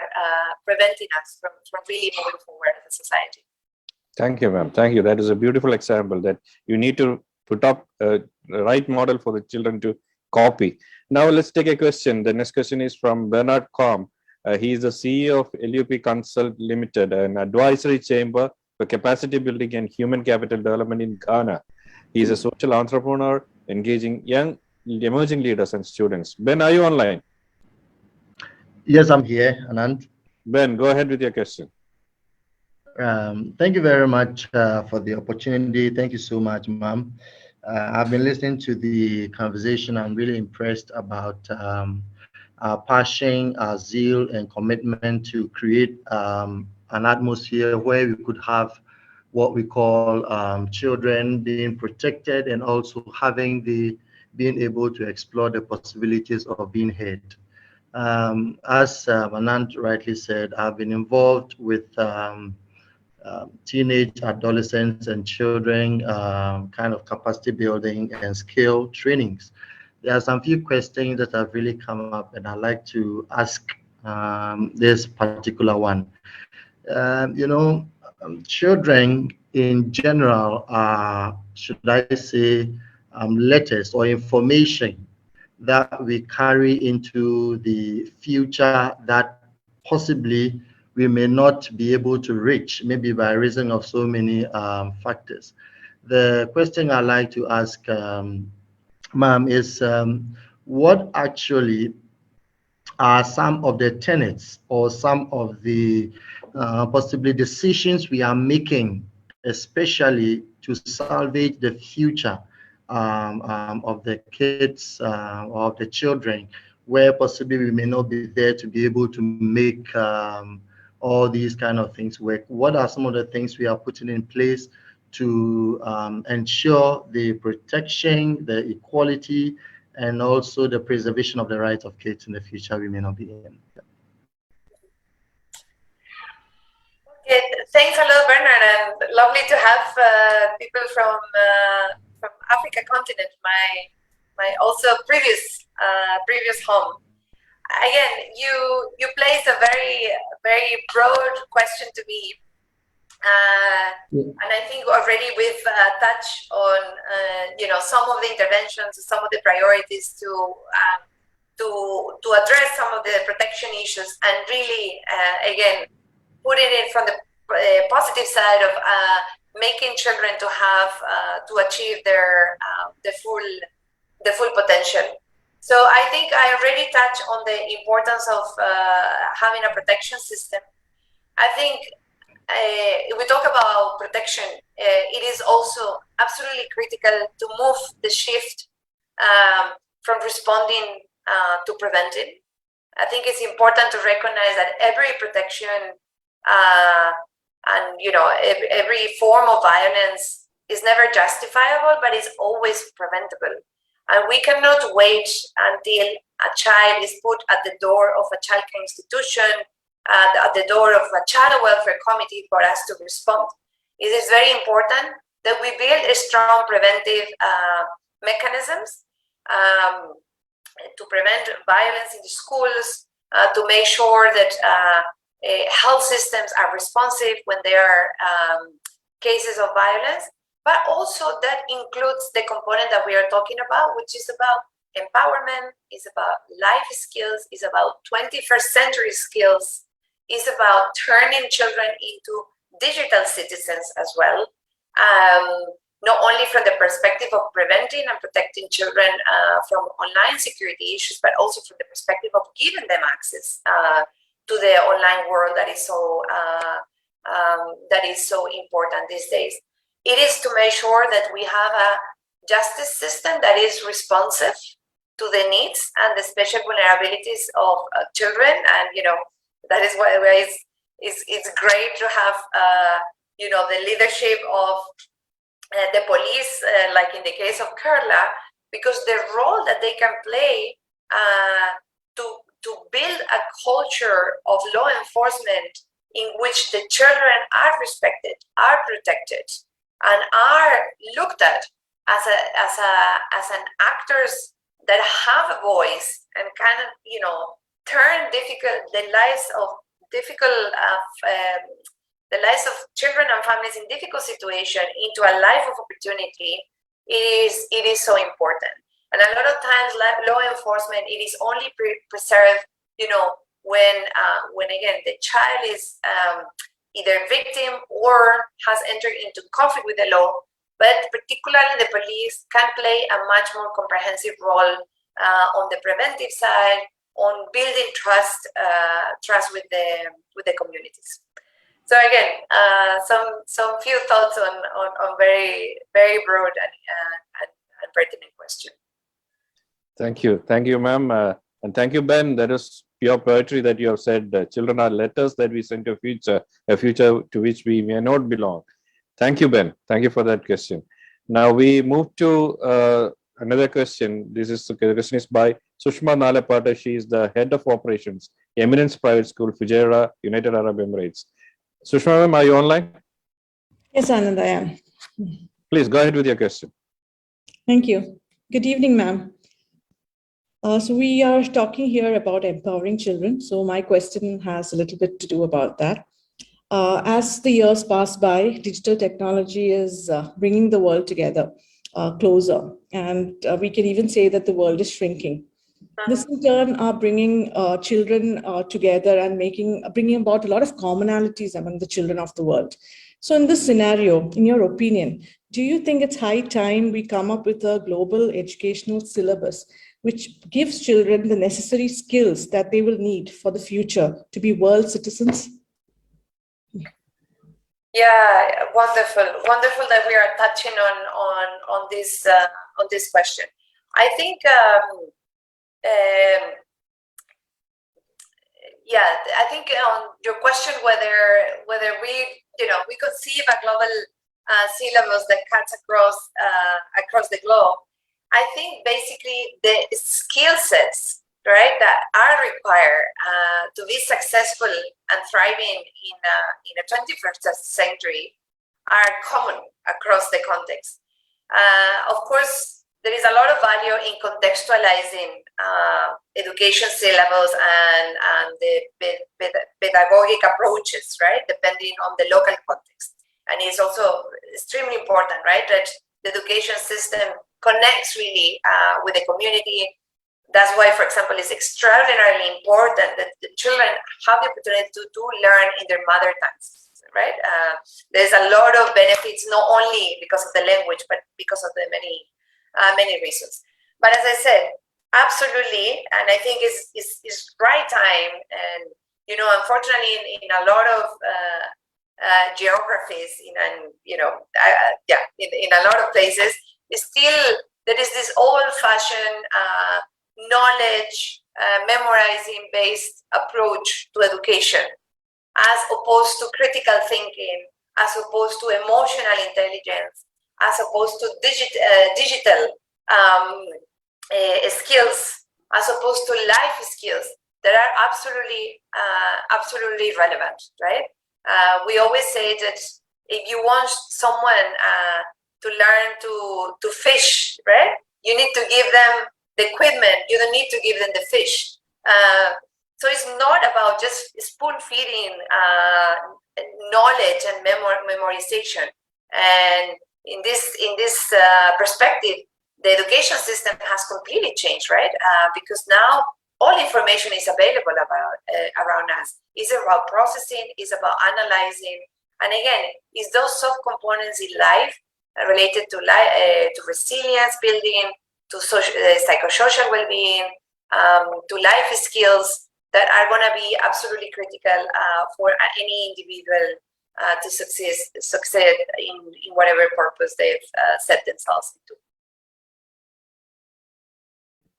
preventing us from really moving forward as a society. Thank you, ma'am. Thank you. That is a beautiful example that you need to put up a right model for the children to copy. Now let's take a question. The next question is from Bernard Com. He is the CEO of LUP Consult Limited, an advisory chamber for capacity building and human capital development in Ghana. He is a social entrepreneur engaging young emerging leaders and students. Ben, are you online? Yes, I'm here, Anand. Ben, go ahead with your question. Thank you very much for the opportunity. Thank you so much, ma'am. I've been listening to the conversation. I'm really impressed about our passion, our zeal, and commitment to create an atmosphere where we could have what we call children being protected, and also being able to explore the possibilities of being heard. As Anand rightly said, I've been involved with teenage adolescents and children, kind of capacity building and skill trainings. There are some few questions that have really come up, and I'd like to ask this particular one. Children in general are, should I say, letters or information that we carry into the future that possibly we may not be able to reach, maybe by reason of so many factors. The question I'd like to ask, ma'am, is what actually are some of the tenets or some of the possibly decisions we are making, especially to salvage the future of the kids or of the children, where possibly we may not be there to be able to make all these kind of things work. What are some of the things we are putting in place to ensure the protection, the equality, and also the preservation of the rights of kids in the future we may not be in? Okay, thanks a lot, Bernard, and lovely to have people from Africa continent, my also previous home. Again, you placed a very broad question to me, and I think already we've touched on some of the interventions, some of the priorities to address some of the protection issues, and really again putting it from the positive side of making children to have to achieve their the full potential. So I think I already touched on the importance of having a protection system. I think if we talk about protection, it is also absolutely critical to move the shift from responding to preventing. I think it's important to recognize that every protection and every form of violence is never justifiable, but is always preventable. And we cannot wait until a child is put at the door of a childcare institution, at the door of a child welfare committee for us to respond. It is very important that we build a strong preventive mechanisms to prevent violence in the schools, to make sure that health systems are responsive when there are cases of violence, but also that includes the component that we are talking about, which is about empowerment, is about life skills, is about 21st century skills, is about turning children into digital citizens as well, not only from the perspective of preventing and protecting children from online security issues, but also from the perspective of giving them access to the online world that is so important these days. It is to make sure that we have a justice system that is responsive to the needs and the special vulnerabilities of children, and that is why it's great to have the leadership of the police, like in the case of Kerala, because the role that they can play to build a culture of law enforcement in which the children are respected, are protected, and are looked at as an actors that have a voice and can turn the lives of children and families in difficult situation into a life of opportunity. It is so important. And a lot of times law enforcement, it is only preserved when again the child is either victim or has entered into conflict with the law, but particularly the police can play a much more comprehensive role on the preventive side, on building trust with the communities. So again, some few thoughts on very broad and pertinent question. Thank you, ma'am, and thank you, Ben. That is pure poetry that you have said. Children are letters that we send to a future to which we may not belong. Thank you, Ben. Thank you for that question. Now we move to another question. The question is by Sushma Nalapata. She is the head of operations, Eminence Private School, Fujairah, United Arab Emirates. Sushma, ma'am, are you online? Yes, Anand, I am. Please go ahead with your question. Thank you. Good evening, ma'am. So we are talking here about empowering children. So my question has a little bit to do about that. As the years pass by, digital technology is bringing the world together, closer. And we can even say that the world is shrinking. This in turn are bringing children together and bringing about a lot of commonalities among the children of the world. So in this scenario, in your opinion, do you think it's high time we come up with a global educational syllabus which gives children the necessary skills that they will need for the future to be world citizens? Yeah, wonderful that we are touching on this question. I think yeah, I think on your question whether we conceive a global sea levels that cuts across the globe, I think basically the skill sets, right, that are required to be successful and thriving in a 21st century are common across the context. Of course, there is a lot of value in contextualizing education syllables and the pedagogic approaches, right, depending on the local context. And it's also extremely important, right, that the education system connects really with the community. That's why, for example, it's extraordinarily important that the children have the opportunity to learn in their mother tongues, right? There's a lot of benefits, not only because of the language, but because of the many reasons. But as I said, absolutely, and I think it's right time. And unfortunately, in a lot of geographies, in a lot of places, still there is this old-fashioned knowledge memorizing based approach to education, as opposed to critical thinking, as opposed to emotional intelligence, as opposed to digital skills, as opposed to life skills that are absolutely relevant, right? We always say that if you want someone to learn to fish, right, you need to give them the equipment. You don't need to give them the fish. So it's not about just spoon feeding knowledge and memorization. And in this perspective, the education system has completely changed, right? Because now all information is available around us. It's about processing, it's about analyzing, and again, it's those soft components in life related to resilience building, to psychosocial well-being, to life skills that are going to be absolutely critical for any individual to succeed in whatever purpose they've set themselves into.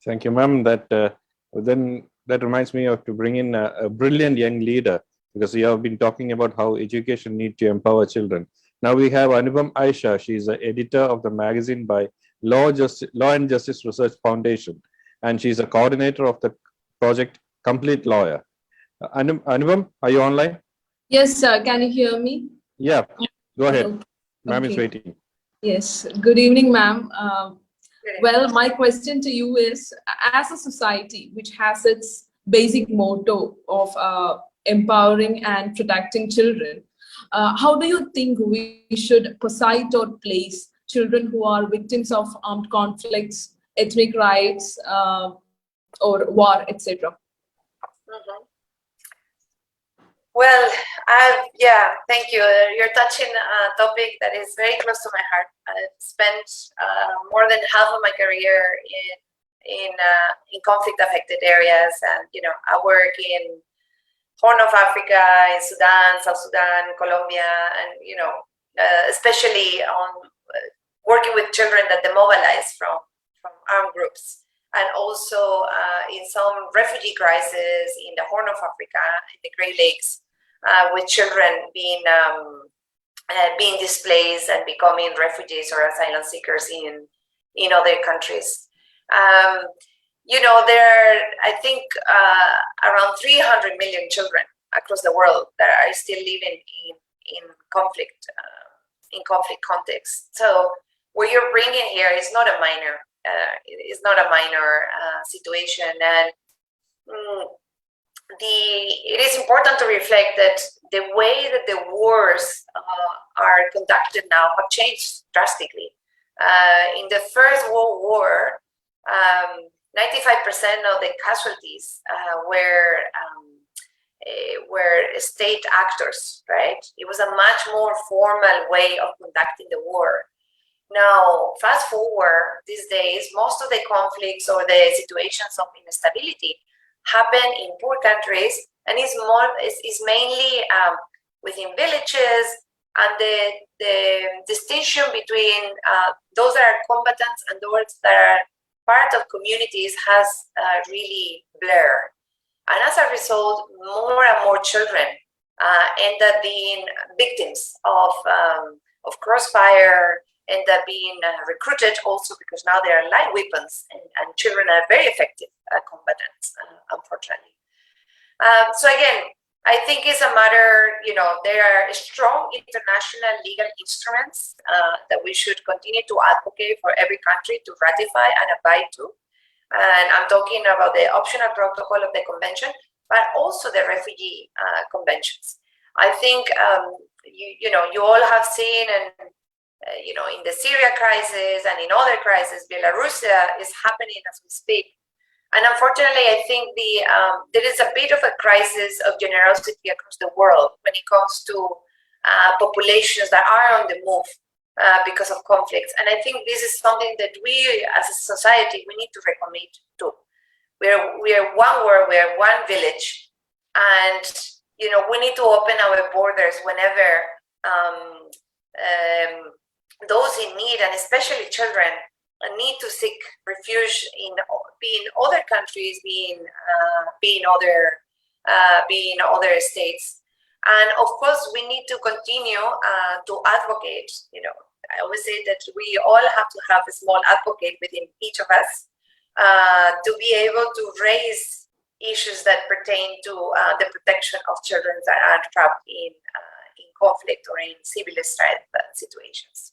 Thank you, ma'am. That reminds me of to bring in a brilliant young leader, because you have been talking about how education needs to empower children. Now we have Anubam Aisha. She is the editor of the magazine by Law and Justice Research Foundation, and she's a coordinator of the project Complete Lawyer. Anubam, are you online? Yes, sir. Can you hear me? Yeah, go ahead. Hello. Ma'am Okay. is waiting. Yes. Good evening, ma'am. Well, my question to you is, as a society which has its basic motto of empowering and protecting children, how do you think we should posite or place children who are victims of armed conflicts, ethnic riots, or war, etc.? Well, thank you. You're touching a topic that is very close to my heart. I've spent more than half of my career in conflict-affected areas, and I work in Horn of Africa, in Sudan, South Sudan, Colombia, and especially on working with children that demobilize from armed groups, and also in some refugee crises in the Horn of Africa, in the Great Lakes. With children being displaced and becoming refugees or asylum seekers in other countries. There are, I think, around 300 million children across the world that are still living in conflict context. So what you're bringing here is not a minor. It's not a minor situation, and it is important to reflect that the way that the wars are conducted now have changed drastically. In the First World War, 95% of the casualties were state actors, right? It was a much more formal way of conducting the war. Now, fast forward these days, most of the conflicts or the situations of instability happen in poor countries, and is mainly within villages, And the distinction between those that are combatants and those that are part of communities has really blurred. And as a result, more and more children end up being victims of crossfire, end up being recruited also because now they are light weapons, and children are very effective combatants, unfortunately. So again, I think it's a matter, there are strong international legal instruments that we should continue to advocate for every country to ratify and abide to. And I'm talking about the optional protocol of the convention, but also the refugee conventions. I think, you all have seen, and in the Syria crisis and in other crises, Belarus is happening as we speak. And unfortunately, I think there is a bit of a crisis of generosity across the world when it comes to populations that are on the move because of conflicts. And I think this is something that we, as a society, we need to recommit to. We are one world, we are one village, and we need to open our borders whenever those in need, and especially children, need to seek refuge in other countries, being other states. And of course, we need to continue to advocate. I always say that we all have to have a small advocate within each of us to be able to raise issues that pertain to the protection of children that are trapped in conflict or in civil strife situations.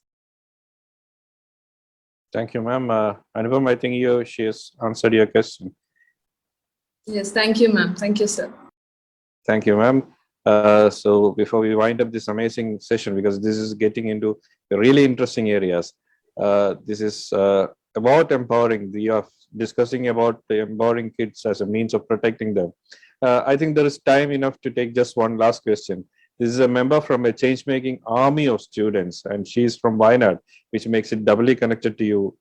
Thank you, ma'am. Anupam, I think she has answered your question. Yes, thank you, ma'am. Thank you, sir. Thank you, ma'am. So before we wind up this amazing session, because this is getting into really interesting areas, this is about empowering. We are discussing about empowering kids as a means of protecting them. I think there is time enough to take just one last question. This is a member from a change-making army of students, and she's from Wayanad, which makes it doubly connected to you,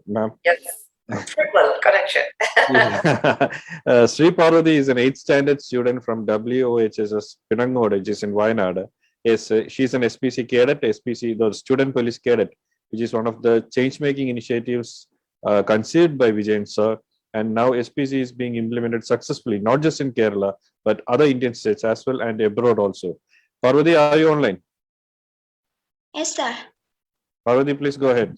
ma'am. Yes, triple connection. Sri Parvati is an 8th standard student from WOHSS Pinangod, which is in Wayanad. Yes, she's an SPC cadet, the Student Police Cadet, which is one of the change-making initiatives conceived by Vijayan sir. And now SPC is being implemented successfully, not just in Kerala, but other Indian states as well and abroad also. Parvati, are you online? Yes, sir. Parvati, please go ahead.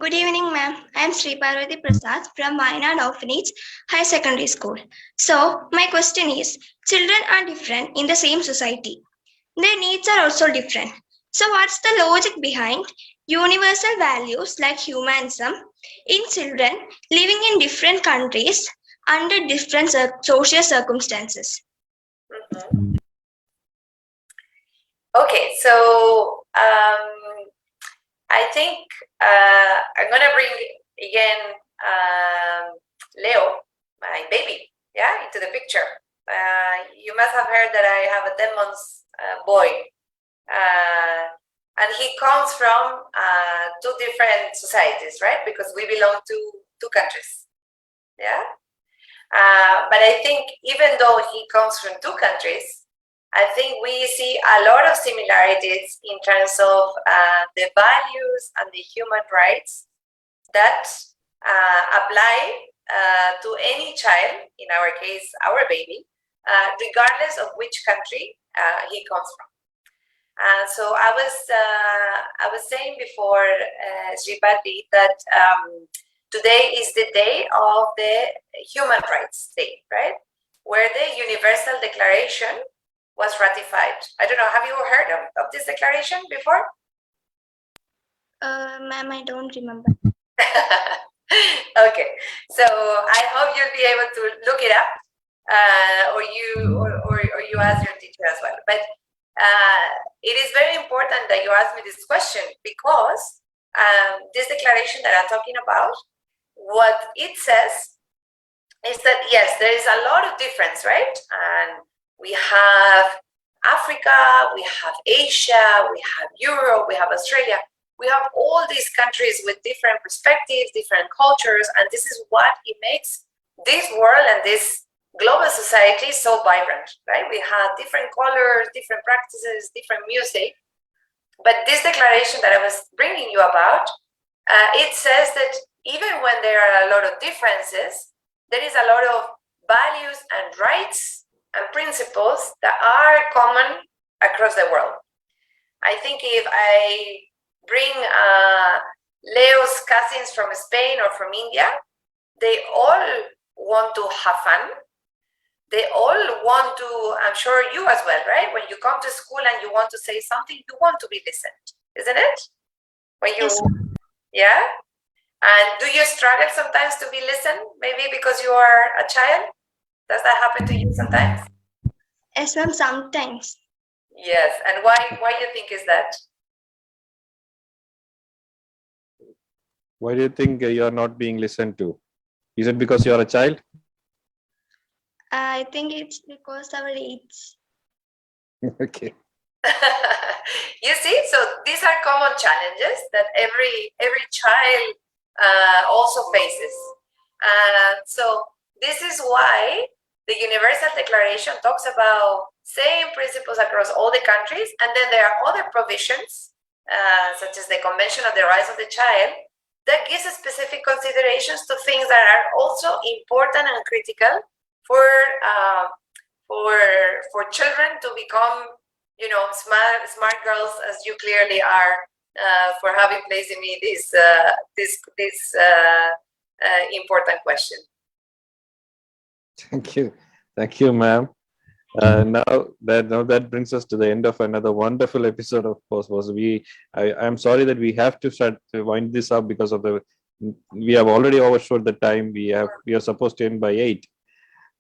Good evening, ma'am. I am Sri Parvati Prasad from Wayanad Orphanage High Secondary School. So, my question is, children are different in the same society. Their needs are also different. So, what's the logic behind universal values like humanism in children living in different countries under different social circumstances? Mm-hmm. Okay, so I think I'm gonna bring again Leo, my baby, into the picture. You must have heard that I have a 10 months boy, and he comes from 2 different societies, right? Because we belong to 2 countries, but I think even though he comes from 2 countries, I think we see a lot of similarities in terms of the values and the human rights that apply to any child, in our case, our baby, regardless of which country he comes from. So I was saying before, Sripati, that today is the day of the Human Rights Day, right? Where the Universal Declaration was ratified. I don't know, have you heard of this declaration before? Ma'am, I don't remember. Okay, so I hope you'll be able to look it up, or you ask your teacher as well. But it is very important that you ask me this question, because this declaration that I'm talking about, what it says is that yes, there is a lot of difference, right? And we have Africa, we have Asia, we have Europe, we have Australia. We have all these countries with different perspectives, different cultures, and this is what it makes this world and this global society is so vibrant, right? We have different colors, different practices, different music. But this declaration that I was bringing you about, it says that even when there are a lot of differences, there is a lot of values and rights and principles that are common across the world. I think if I bring Leo's cousins from Spain or from India, they all want to have fun. They all want to, I'm sure you as well, right? When you come to school and you want to say something, you want to be listened, isn't it? When you, Yes. yeah? And do you struggle sometimes to be listened? Maybe because you are a child? Does that happen to you sometimes? Yes, ma'am, sometimes. Yes. And why you think is that? Why do you think you are not being listened to? Is it because you are a child? I think it's because our age. Okay. You see, so these are common challenges that every child also faces. So this is why the Universal Declaration talks about same principles across all the countries, and then there are other provisions, such as the Convention on the Rights of the Child, that gives specific considerations to things that are also important and critical for children to become, you know, smart girls, as you clearly are, for having placed in me this important question. Thank you, ma'am. Now that brings us to the end of another wonderful episode of Pos Poss. I'm sorry that we have to start to wind this up because of we have already overshot the time. We are supposed to end by 8.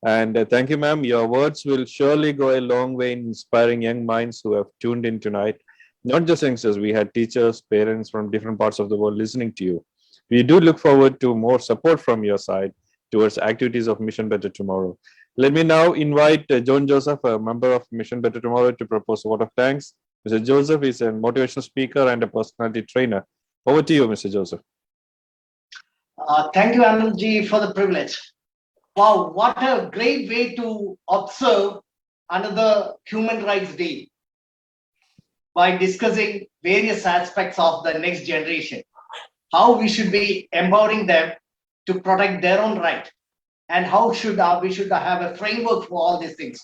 And thank you, ma'am. Your words will surely go a long way in inspiring young minds who have tuned in tonight. Not just youngsters, we had teachers, parents from different parts of the world listening to you. We do look forward to more support from your side towards activities of Mission Better Tomorrow. Let me now invite John Joseph, a member of Mission Better Tomorrow, to propose a vote of thanks. Mr. Joseph is a motivational speaker and a personality trainer. Over to you, Mr. Joseph. Thank you, Anandji, for the privilege. Wow, what a great way to observe another Human Rights Day by discussing various aspects of the next generation, how we should be empowering them to protect their own right, and how we should have a framework for all these things.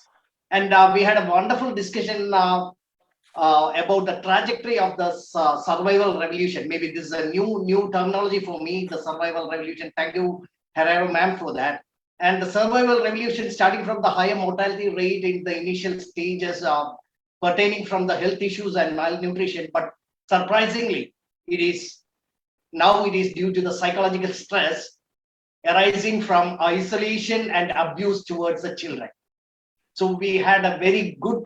And we had a wonderful discussion about the trajectory of the survival revolution. Maybe this is a new terminology for me, the survival revolution. Thank you, Herrera ma'am, for that. And the survival revolution, starting from the higher mortality rate in the initial stages pertaining from the health issues and malnutrition. But surprisingly, it is due to the psychological stress arising from isolation and abuse towards the children. So we had a very good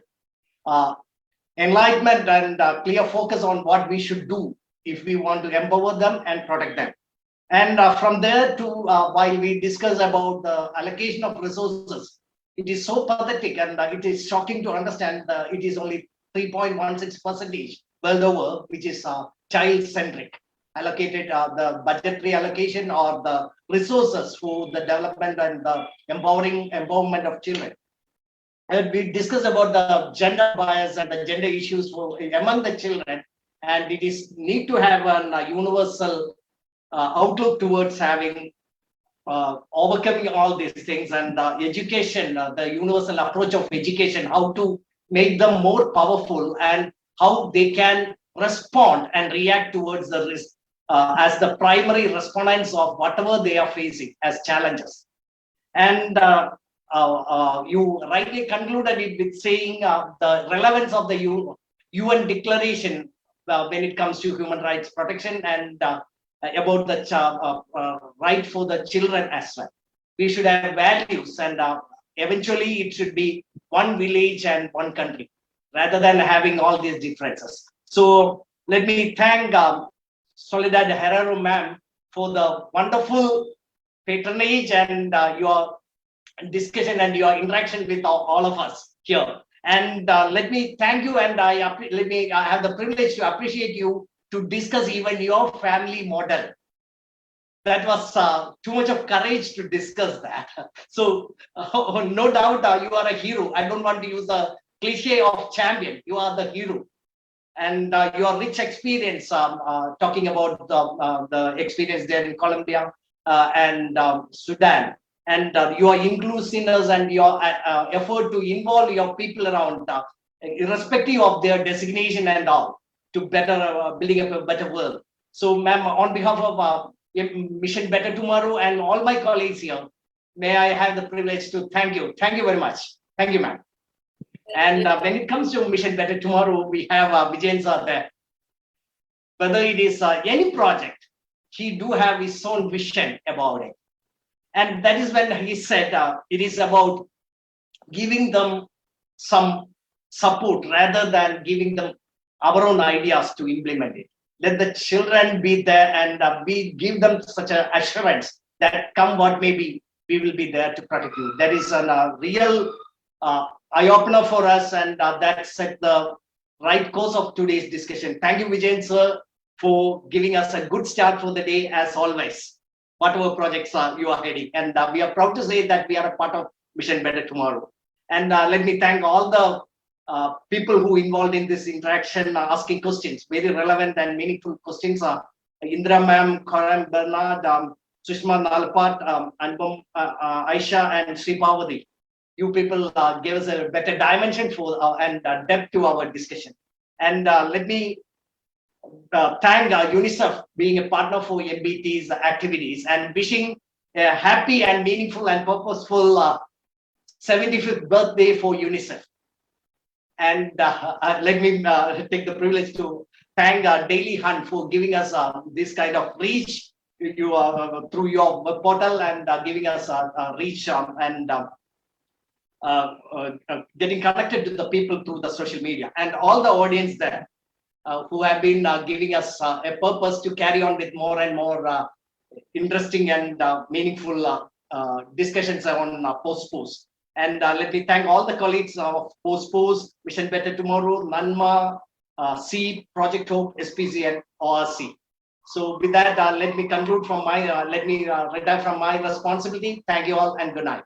enlightenment and clear focus on what we should do if we want to empower them and protect them. And from there to while we discuss about the allocation of resources, it is so pathetic and it is shocking to understand it is only 3.16% world over, which is child-centric, allocated the budgetary allocation or the resources for the development and the empowerment of children. And we discussed about the gender bias and the gender issues among the children, and it is need to have a universal outlook towards having overcoming all these things, and education, the universal approach of education, how to make them more powerful and how they can respond and react towards the risk as the primary respondents of whatever they are facing as challenges. And you rightly concluded it with saying the relevance of the UN declaration when it comes to human rights protection and about the right for the children as well. We should have values, and eventually it should be one village and one country rather than having all these differences. So let me thank Soledad Herrero ma'am for the wonderful patronage and your discussion and your interaction with all of us here. And let me thank you, and I have the privilege to appreciate you to discuss even your family model. that was too much of courage to discuss that. So no doubt you are a hero. I don't want to use the cliche of champion. You are the hero. And your rich experience talking about the experience there in Colombia and Sudan, and your inclusiveness and your effort to involve your people around, irrespective of their designation and all, to better building up a better world. So, ma'am, on behalf of Mission Better Tomorrow and all my colleagues here, may I have the privilege to thank you. Thank you very much. Thank you, ma'am. And when it comes to Mission Better Tomorrow, we have Vijayan sir there. Whether it is any project, he do have his own vision about it. And that is when he said it is about giving them some support rather than giving them our own ideas to implement it. Let the children be there and give them such an assurance that come what may be, we will be there to protect you. That is a real eye-opener for us, and that set the right course of today's discussion. Thank you, Vijayan sir, for giving us a good start for the day, as always, whatever projects you are heading. And we are proud to say that we are a part of Mission Better Tomorrow. And let me thank all the people who involved in this interaction, asking questions, very relevant and meaningful questions. Indra ma'am, Karan Bernard, Sushma Nalpat, Anupam, Aisha, and Sri Pavadi. You people gave us a better dimension for and depth to our discussion. And let me thank Unicef being a partner for MBT's activities, and wishing a happy and meaningful and purposeful 75th birthday for Unicef. And let me take the privilege to thank Daily Hunt for giving us this kind of reach through your web portal, and giving us reach and getting connected to the people through the social media, and all the audience there who have been giving us a purpose to carry on with more and more interesting and meaningful discussions on Pos Poss. And let me thank all the colleagues of Pos Poss, Mission Better Tomorrow, NANMA, C, Project Hope, SPC, and ORC. So with that, let me conclude from my, retire from my responsibility. Thank you all and good night.